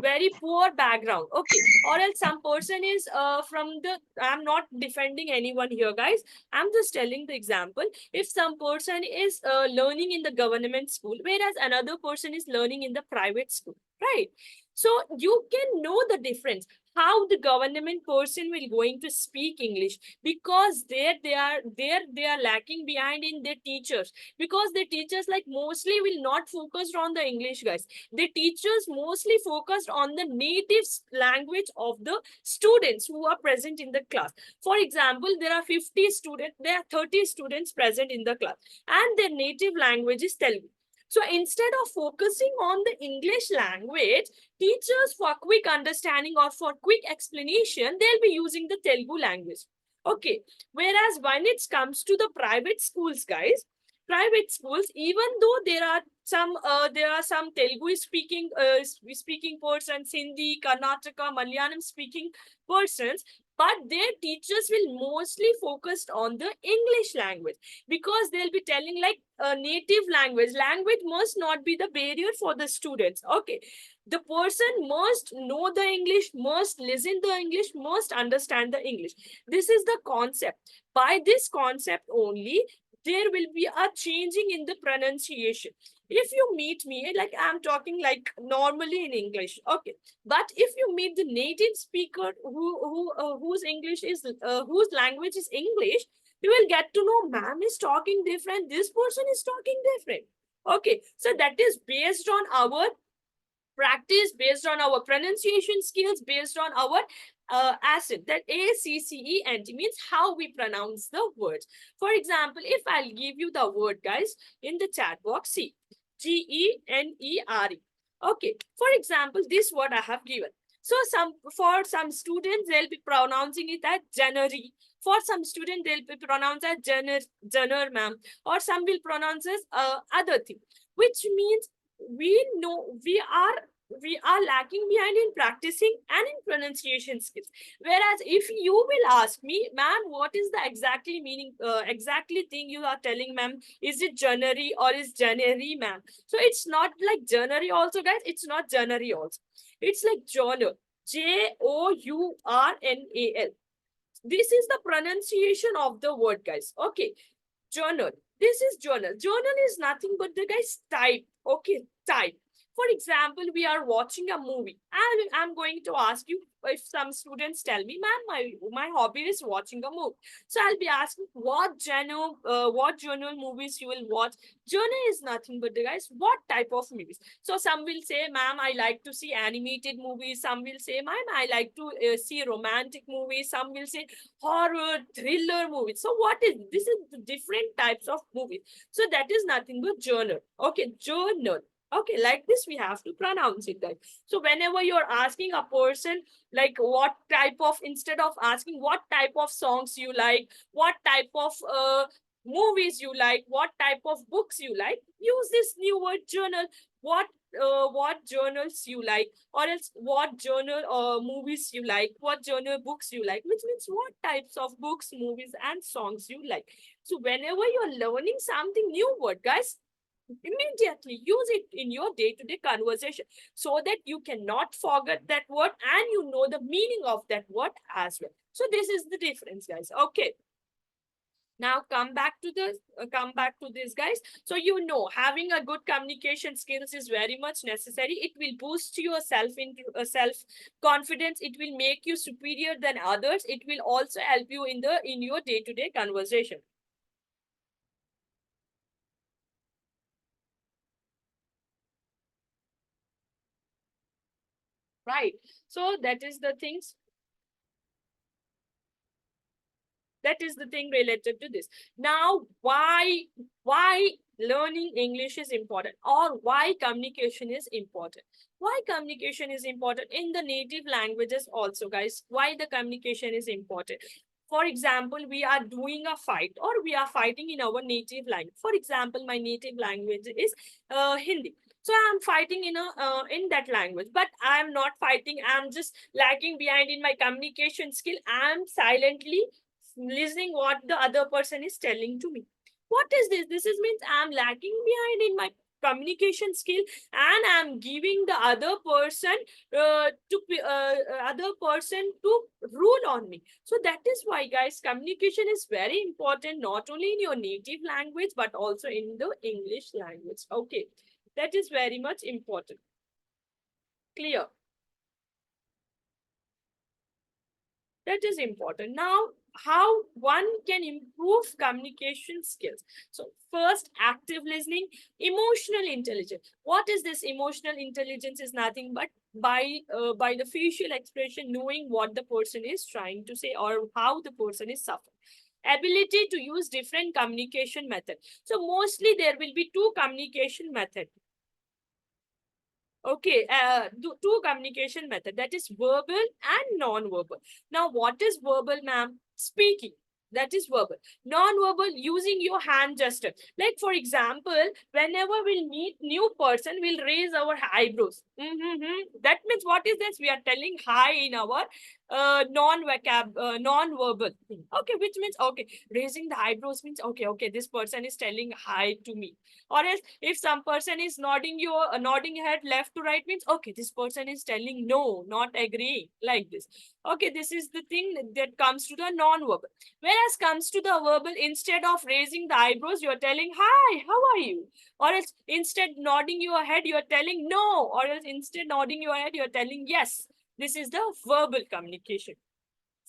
very poor background, okay, or else some person is I'm not defending anyone here, guys. I'm just telling the example. If some person is learning in the government school, whereas another person is learning in the private school, right? So you can know the difference how the government person will going to speak English, because they are lacking behind in their teachers, because the teachers like mostly will not focus on the English, guys. The teachers mostly focused on the native language of the students who are present in the class. For example, there are 50 students, there are 30 students present in the class, and their native language is Telugu. So instead of focusing on the English language, teachers for quick understanding or for quick explanation, they'll be using the Telugu language. Okay. Whereas when it comes to the private schools, guys, private schools, even though there are some Telugu speaking persons, Hindi, Karnataka, Malayalam speaking persons, but their teachers will mostly focus on the English language, because they'll be telling like a native language. Language must not be the barrier for the students. Okay. The person must know the English, must listen the English, must understand the English. This is the concept. By this concept only, there will be a changing in the pronunciation. If you meet me, like I'm talking like normally in English, okay, but if you meet the native speaker whose English is whose language is English, you will get to know, ma'am is talking different, this person is talking different. Okay, so that is based on our practice, based on our pronunciation skills, based on our accent. That ACCENT means how we pronounce the words. For example, if I'll give you the word, guys, in the chat box, see, GENERE. Okay, for example, this word I have given. So for some students, they'll be pronouncing it as January. For some students, they'll be pronounced as January, ma'am. Or some will pronounce as other thing, which means we know we are lacking behind in practicing and in pronunciation skills. Whereas if you will ask me, ma'am, what is the exactly meaning, exactly thing you are telling, ma'am? Is it January or is January, ma'am? So it's not like January also, guys. It's not January also. It's like journal. JOURNAL. This is the pronunciation of the word, guys. Okay. Journal. This is journal. Journal is nothing but the guys type. Okay, type. For example, we are watching a movie, and I'm going to ask you, if some students tell me, ma'am, my hobby is watching a movie. So I'll be asking what journal movies you will watch. Journal is nothing but the guys, what type of movies. So some will say, ma'am, I like to see animated movies. Some will say, ma'am, I like to see romantic movies. Some will say horror, thriller movies. So this is the different types of movies. So that is nothing but journal. Okay, journal. Okay, like this, we have to pronounce it, guys. So whenever you're asking a person, like what type of, instead of asking what type of songs you like, what type of movies you like, what type of books you like, use this new word journal. What journals you like, or else what journal or movies you like, what journal books you like, which means what types of books, movies, and songs you like. So whenever you're learning something new word, guys, immediately use it in your day-to-day conversation so that you cannot forget that word and you know the meaning of that word as well. So this is the difference, guys. Okay, now come back to this, guys. So you know, having a good communication skills is very much necessary. It will boost your self confidence. It will make you superior than others. It will also help you in your day-to-day conversation. Right. So that is the things. That is the thing related to this. Now, why learning English is important, or why communication is important? Why communication is important in the native languages also, guys? Why the communication is important? For example, we are doing a fight, or we are fighting in our native language. For example, my native language is Hindi. So I'm fighting in that language, but I'm not fighting. I'm just lagging behind in my communication skill. I'm silently listening what the other person is telling to me. What is this? This is means I'm lacking behind in my communication skill, and I'm giving the other person to rule on me. So that is why, guys, communication is very important, not only in your native language but also in the English language. Okay, that is very much important. Clear? That is important. Now, how one can improve communication skills? So first, active listening, emotional intelligence. What is this emotional intelligence? Is nothing but by the facial expression, knowing what the person is trying to say or how the person is suffering. Ability to use different communication methods. So mostly there will be two communication methods. Okay, two communication method, that is verbal and non-verbal. Now, what is verbal, ma'am? Speaking. That is verbal. Non-verbal, using your hand gesture. Like, for example, whenever we'll meet new person, we'll raise our eyebrows. That means what is this? We are telling hi in our non-verbal thing. Okay, which means, okay, raising the eyebrows means, okay, this person is telling hi to me. Or else, if some person is nodding head left to right, means, okay, this person is telling no, not agreeing, like this. Okay, this is the thing that comes to the non-verbal. Whereas comes to the verbal, instead of raising the eyebrows, you're telling hi, how are you? Or else instead nodding your head, you're telling no. Or else instead nodding your head, you're telling yes. This is the verbal communication.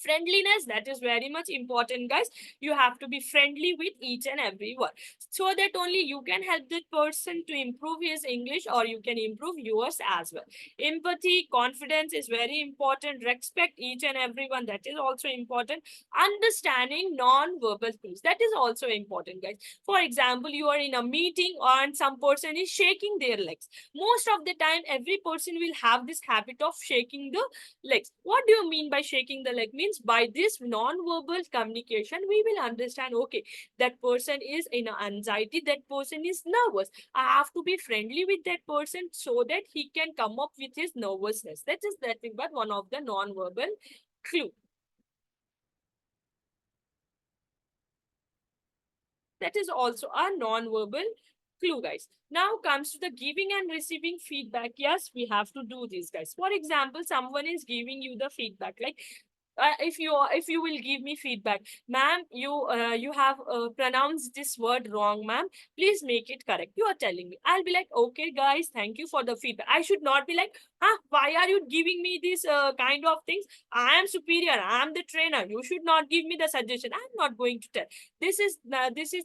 Friendliness, that is very much important, guys. You have to be friendly with each and everyone, so that only you can help that person to improve his English, or you can improve yours as well. Empathy, confidence is very important. Respect each and everyone, that is also important. Understanding non-verbal things, that is also important, guys. For example, you are in a meeting and some person is shaking their legs. Most of the time, every person will have this habit of shaking the legs. What do you mean by shaking the leg? Means by this non-verbal communication, we will understand, okay, that person is in anxiety, that person is nervous. I have to be friendly with that person so that he can come up with his nervousness. That is nothing but one of the non-verbal clue. That is also a non-verbal clue, guys. Now comes to the giving and receiving feedback. Yes, we have to do this, guys. For example, someone is giving you the feedback, like if you will give me feedback, ma'am, you have pronounced this word wrong, ma'am, please make it correct. You are telling me, I'll be like, okay, guys, thank you for the feedback. I should not be like, why are you giving me this kind of things? I am superior, I am the trainer, you should not give me the suggestion. I'm not going to tell. This is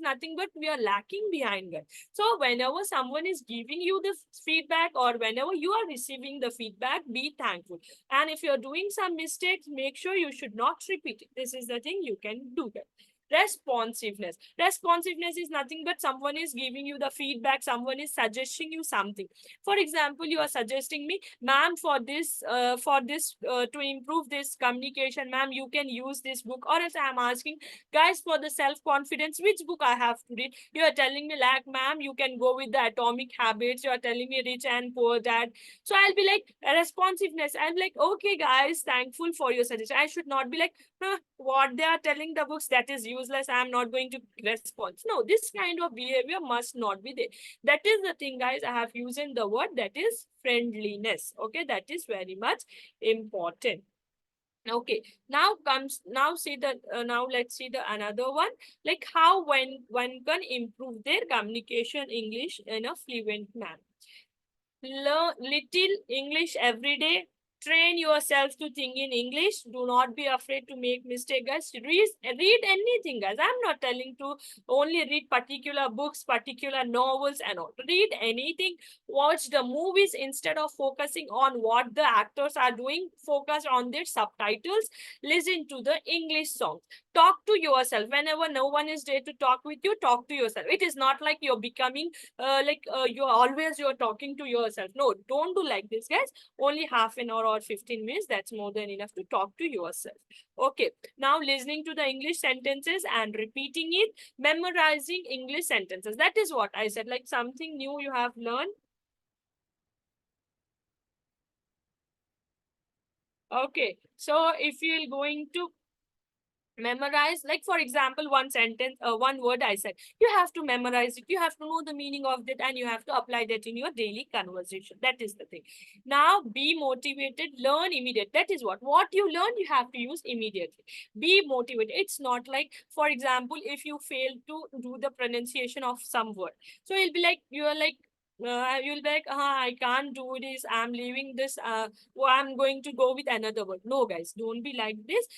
nothing but we are lacking behind, guys. So whenever someone is giving you the feedback, or whenever you are receiving the feedback, be thankful. And if you're doing some mistakes, make sure you should not repeat it. This is the thing you can do that. Responsiveness. Responsiveness is nothing but someone is giving you the feedback, someone is suggesting you something. For example, you are suggesting me, ma'am, for this to improve this communication, ma'am, you can use this book. Or else I am asking, guys, for the self-confidence, which book I have to read? You are telling me like, ma'am, you can go with the Atomic Habits. You are telling me Rich and Poor Dad. So I'll be like, responsiveness. I'm like, okay, guys, thankful for your suggestion. I should not be like, what they are telling the books, that is useless, I'm not going to respond. No, this kind of behavior must not be there. That is the thing, guys. I have used in the word, that is friendliness. Okay, that is very much important. Okay, now let's see the another one, like how when one can improve their communication English in a fluent manner. Learn little English every day. Train yourself to think in English. Do not be afraid to make mistakes, guys. Read anything, guys. I'm not telling to only read particular books, particular novels and all. Read anything. Watch the movies instead of focusing on what the actors are doing. Focus on their subtitles. Listen to the English songs. Talk to yourself. Whenever no one is there to talk with you, talk to yourself. It is not like you're becoming you're talking to yourself. No, don't do like this, guys. Only half an hour or 15 minutes, that's more than enough to talk to yourself. Okay, now listening to the English sentences and repeating it, memorizing English sentences. That is what I said, like something new you have learned. Okay, so if you're going to memorize, like for example, one sentence, one word I said, you have to memorize it, you have to know the meaning of that, and you have to apply that in your daily conversation. That is the thing. Now be motivated, learn immediate. That is what you learn, you have to use immediately. Be motivated. It's not like, for example, if you fail to do the pronunciation of some word, so you'll be like, you'll be like, I can't do this, I'm leaving this, I'm going to go with another word. No, guys, don't be like this.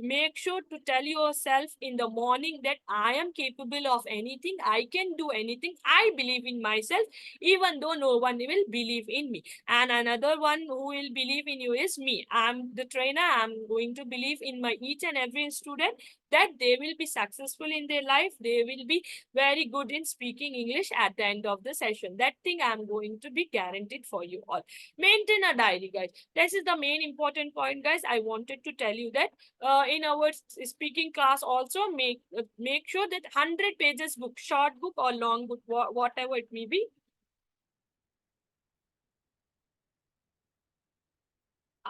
Make sure to tell yourself in the morning that I am capable of anything, I can do anything, I believe in myself, even though no one will believe in me. And another one who will believe in you is me. I'm the trainer. I'm going to believe in my each and every student that they will be successful in their life. They will be very good in speaking English at the end of the session. That thing I'm going to be guaranteed for you all. Maintain a diary, guys. This is the main important point, guys. I wanted to tell you that in our speaking class also, make sure that 100 pages book, short book or long book, whatever it may be,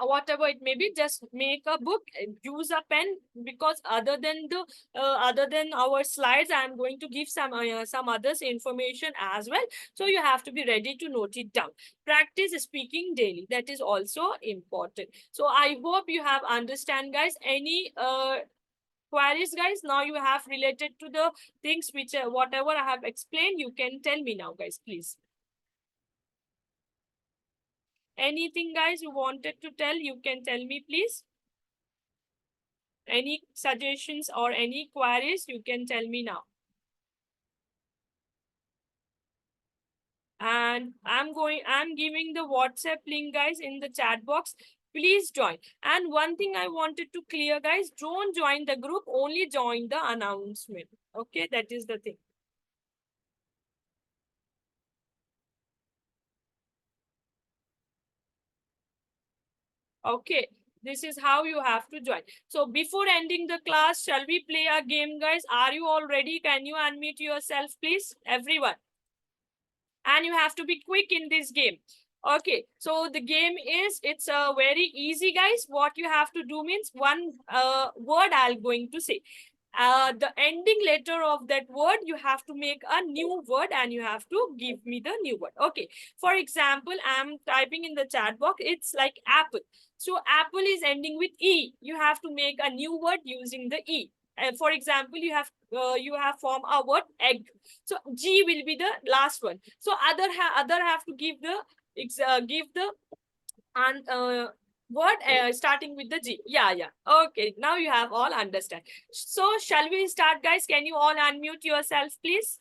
whatever it may be, just make a book, use a pen, because other than our slides, I'm going to give some others information as well. So you have to be ready to note it down. Practice speaking daily. That is also important. So I hope you have understand, guys. Any queries, guys? Now you have related to the things which whatever I have explained, you can tell me now, guys, please. Anything, guys, you wanted to tell, you can tell me, please. Any suggestions or any queries, you can tell me now. And I'm giving the WhatsApp link, guys, in the chat box. Please join. And one thing I wanted to clear, guys, don't join the group, only join the announcement. Okay, that is the thing. Okay, this is how you have to join. So before ending the class, shall we play a game, guys? Are you all ready? Can you unmute yourself, please? Everyone. And you have to be quick in this game. Okay, so the game is, it's very easy, guys. What you have to do means, one word I'm going to say. The ending letter of that word, you have to make a new word and you have to give me the new word. Okay, for example, I'm typing in the chat box, it's like apple. So apple is ending with E. You have to make a new word using the E. For example, you have formed a word egg. So G will be the last one. So other have to give the word starting with the G. Yeah. Okay, now you have all understand. So shall we start, guys? Can you all unmute yourself, please?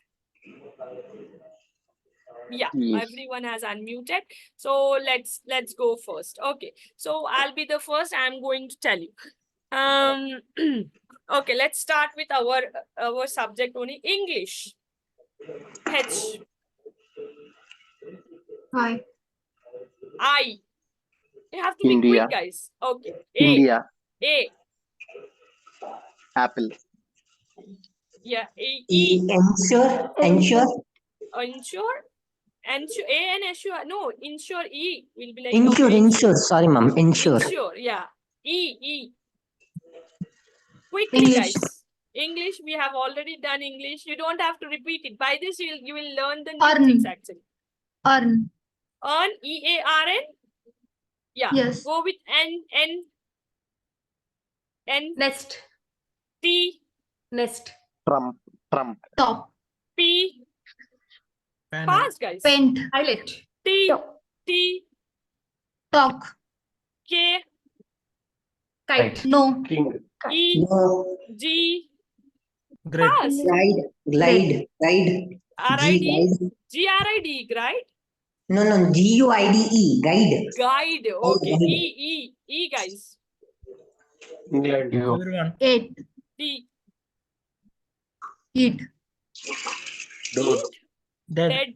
Yeah, yes. Everyone has unmuted. So let's go first. Okay, so I'll be the first. I'm going to tell you. Okay, let's start with our subject only, English. H. Y. I. You have to be India. quick, guys. Okay. A. India. A. Apple. Yeah. A. E. Ensure. Ensure. Ensure. Ensure. A and ensure. No, ensure. E will be like Ensure. okay, Ensure. Sorry, ma'am. Ensure. Ensure. Yeah. E. Quickly, English. guys. English. We have already done English. You don't have to repeat it. By this, you will learn the new Earn. things actually. Earn. Earn. EARN. Yeah. Yes. Go with N. Nest. T. Nest. Trump. Trump. Top. P. Fast, guys. Paint. Pilot. T. Talk. K. Kite. No. King. E. No. G. Great. Fast. Glide. Guide. RID. GRID, right? No. GUIDE. Guide. Guide. Okay. Guide. E, guys. England. Everyone. 8. D. Eat. Door. Dead. Dead.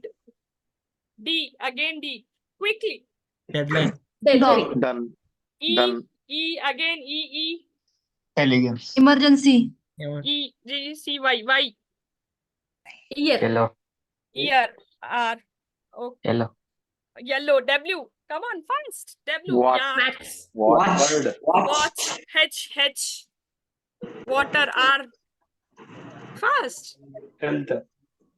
D. Again D. Quickly. Deadline. Dog. Done. E. Done. E. Again E. Elegance. Emergency. E. G. C. Y. Ear. Yellow. Ear. R. Okay. Yellow. Yellow. W. Come on, fast. W. Watch. Yeah. Max. Watch. Bird. Watch. H. Water. R. Fast. Health.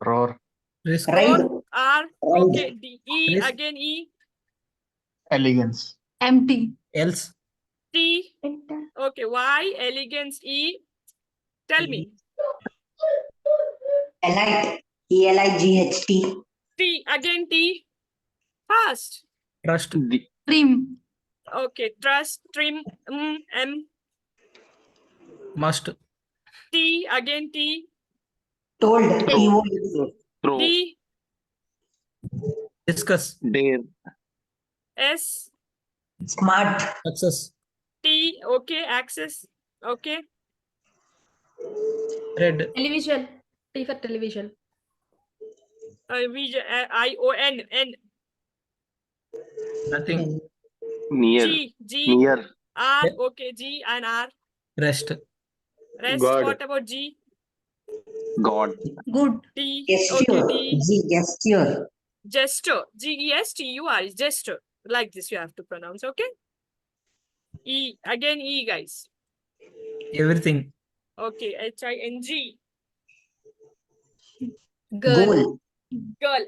Roar. Risk. Ride. R. Okay. D. E. Risk. Again E. Elegance. Empty. Else. T. Okay. Y. Elegance. E. Tell me. Elite. ELIGHT. T. Again T. Fast. Trust. Trim. Okay. Trust. Trim. M. Must. T. Again T. Told. Throw. D. Discuss. Dare. S. Smart. Success. T. Okay. Access. Okay. Red. Television. T for television. ION. N. Nothing. Near. G. Near. R. Okay. G and R. Rest. Rest. God. What about G? God. Good. T. Gesture. Okay. D. Gesture. Gesture. GESTUR is gesture. Like this you have to pronounce. Okay. E. Again E, guys. Everything. Okay. HING. Girl. Goal. Girl.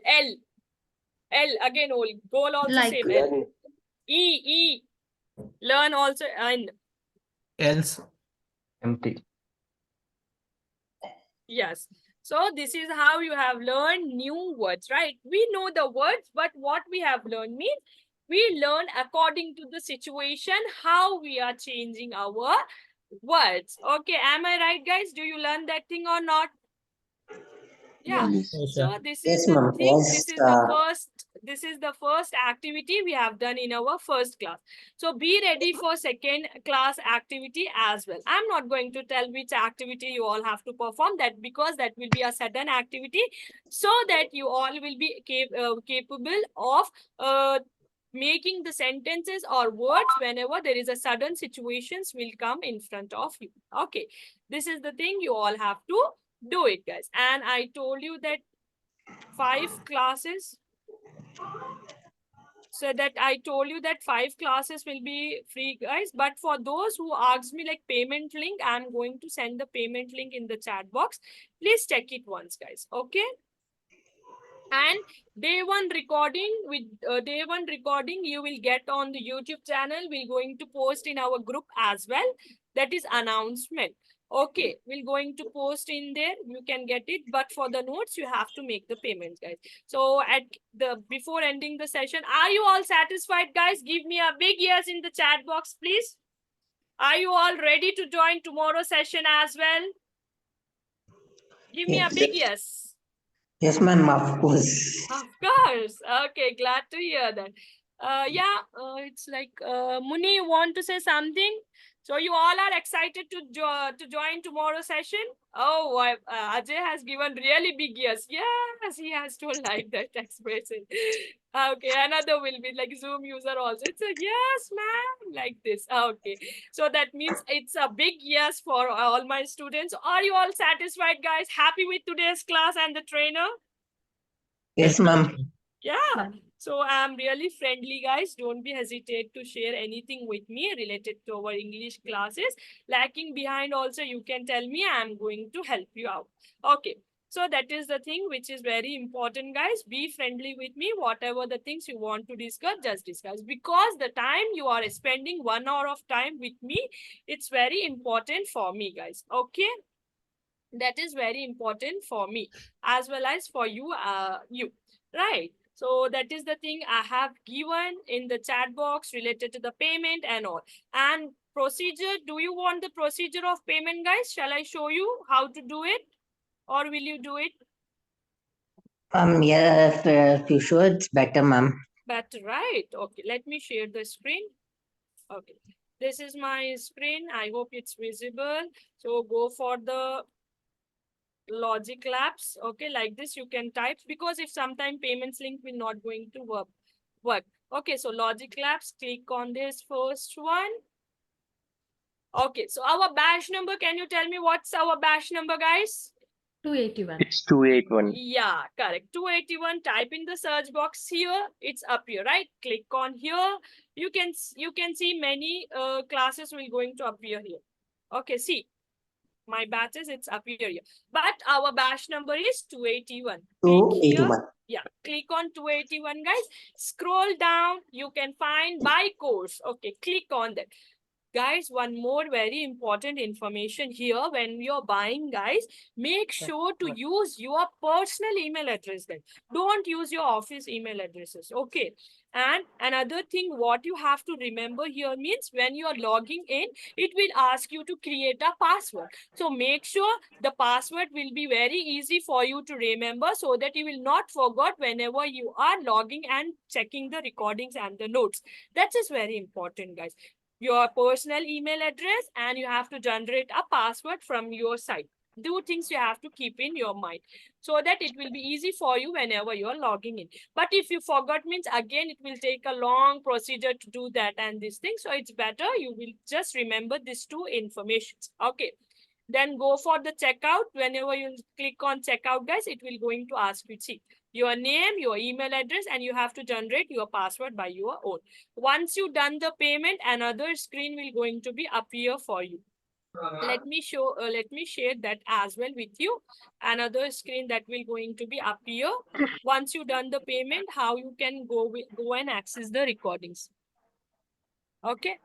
L. Again all. Goal also Like. same. L. E. Learn also. N. Else. Empty. Yes. So this is how you have learned new words, right? We know the words, but what we have learned means we learn according to the situation how we are changing our words. Okay, am I right, guys? Do you learn that thing or not? Yeah. Yes. So this Yes, is the ma'am. thing. Yes, This is the first activity we have done in our first class. So be ready for second class activity as well. I'm not going to tell which activity you all have to perform that because that will be a sudden activity so that you all will be capable of making the sentences or words whenever there is a sudden situations will come in front of you. Okay. This is the thing you all have to do it, guys. And I told you that 5 classes. So that I told you that 5 classes will be free, guys. But for those who asked me like payment link, I'm going to send the payment link in the chat box. Please check it once, guys. Okay. And day one recording you will get on the YouTube channel. We're going to post in our group as well. That is announcement. Okay, we're going to post in there. You can get it, but for the notes, you have to make the payments, guys. So before ending the session, are you all satisfied, guys? Give me a big yes in the chat box, please. Are you all ready to join tomorrow's session as well? Give me a big yes. Yes, ma'am, of course. Of course. Okay, glad to hear that. It's like Muni, you want to say something? So you all are excited to join tomorrow's session? Oh, Ajay has given really big yes. Yes, he has to like that expression. Okay, another will be like Zoom user also. It's a yes, man, like this. Okay, so that means it's a big yes for all my students. Are you all satisfied, guys? Happy with today's class and the trainer? Yes, ma'am. Yeah. So I'm really friendly, guys. Don't be hesitate to share anything with me related to our English classes. Lacking behind also, you can tell me. I'm going to help you out. Okay. So that is the thing which is very important, guys. Be friendly with me. Whatever the things you want to discuss, just discuss. Because the time you are spending 1 hour of time with me, it's very important for me, guys. Okay. That is very important for me as well as for you, right? So that is the thing I have given in the chat box related to the payment and all. And procedure, do you want the procedure of payment, guys? Shall I show you how to do it? Or will you do it? Yeah, if you sure it's better, ma'am. Better, right? Okay, let me share the screen. Okay, this is my screen. I hope it's visible. So go for the Logic Labs. Okay, like this you can type, because if sometime payments link will not going to work. Okay, so Logic Labs, click on this first one. Okay, so our batch number, can you tell me what's our batch number, guys? 281. It's 281. Yeah, correct. 281. Type in the search box here. It's up here, right? Click on here. You can see many classes will going to appear here. Okay, see. My batches, it's appear here. But our batch number is 281. Click here. 281. Yeah, click on 281, guys. Scroll down. You can find by course. Okay, click on that. Guys, one more very important information here. When you're buying, guys, make sure to use your personal email address. Then don't use your office email addresses. Okay. And another thing, what you have to remember here means when you're logging in, it will ask you to create a password. So make sure the password will be very easy for you to remember, so that you will not forget whenever you are logging and checking the recordings and the notes. That is very important, guys. Your personal email address, and you have to generate a password from your side. Do things you have to keep in your mind, so that it will be easy for you whenever you are logging in. But if you forgot, means again it will take a long procedure to do that and this thing. So it's better you will just remember these two informations. Okay, then go for the checkout. Whenever you click on checkout, guys, it will going to ask you, see, your name, your email address, and you have to generate your password by your own. Once you done the payment, another screen will going to be appear for you. Let me share that as well with you. Another screen that will going to be appear once you done the payment, how you can go and access the recordings. Okay,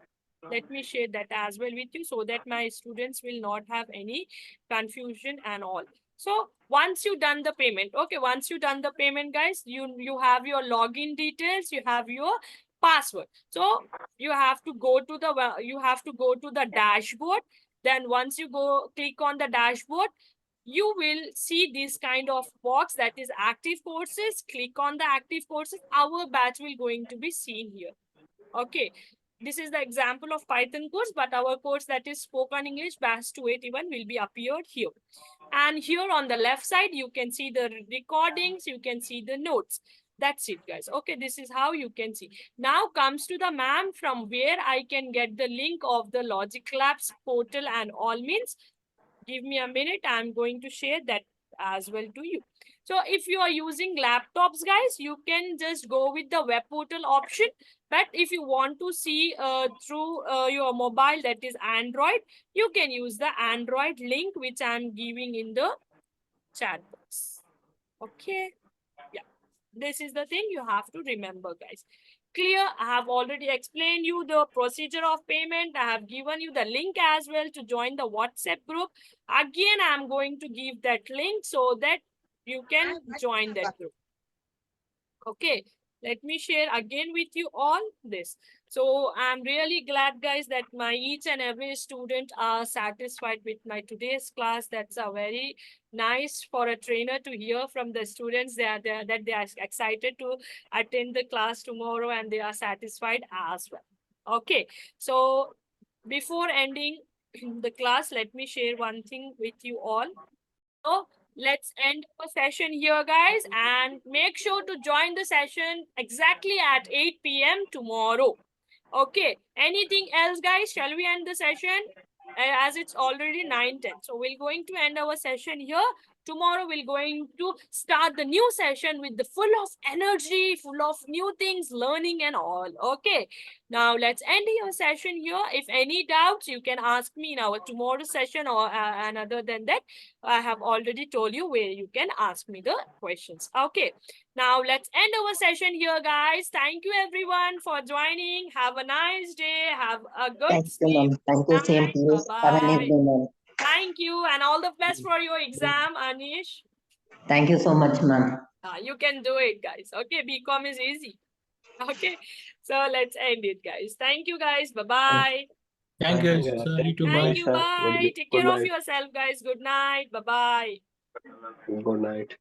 let me share that as well with you, so that my students will not have any confusion and all. So once you done the payment, okay, once you done the payment, guys, you have your login details, you have your password. So you have to go to the dashboard. Then once you click on the dashboard, you will see this kind of box, that is active courses. Click on the active courses. Our batch will going to be seen here. Okay, this is the example of Python course, but our course that is spoken English batch 281 will be appeared here. And here on the left side, you can see the recordings, you can see the notes. That's it, guys. Okay, this is how you can see. Now comes to the ma'am, from where I can get the link of the Logic Labs portal and all means. Give me a minute. I'm going to share that as well to you. So if you are using laptops, guys, you can just go with the web portal option. But if you want to see through your mobile, that is Android, you can use the Android link, which I'm giving in the chat box. Okay. Yeah. This is the thing you have to remember, guys. Clear? I have already explained you the procedure of payment. I have given you the link as well to join the WhatsApp group. Again, I'm going to give that link so that you can join that group. Okay, let me share again with you all this. So I'm really glad, guys, that my each and every student are satisfied with my today's class. That's a very nice for a trainer to hear from the students that they are excited to attend the class tomorrow and they are satisfied as well. Okay, so before ending the class, let me share one thing with you all. So let's end the session here, guys, and make sure to join the session exactly at 8 p.m. tomorrow. Okay, anything else, guys? Shall we end the session? As it's already 9:10. So we're going to end our session here. Tomorrow we're going to start the new session with the full of energy, full of new things, learning and all. Okay, now let's end your session here. If any doubts, you can ask me in our tomorrow session, or and other than that, I have already told you where you can ask me the questions. Okay, now let's end our session here, guys. Thank you everyone for joining. Have a nice day. Have a good Thank you, sleep. ma'am. Thank you, same to you. Have a nice Bye-bye. day, ma'am. Thank you, and all the best for your exam, Anish. Thank you so much, ma'am. You can do it, guys. Okay, BCom is easy. Okay, so let's end it, guys. Thank you, guys. Bye-bye. Thank you, Yeah, sir. You thank too. you, Thank Bye. you. sir. Bye. Take Good care of night. yourself, guys. Good night. Bye-bye. Good night.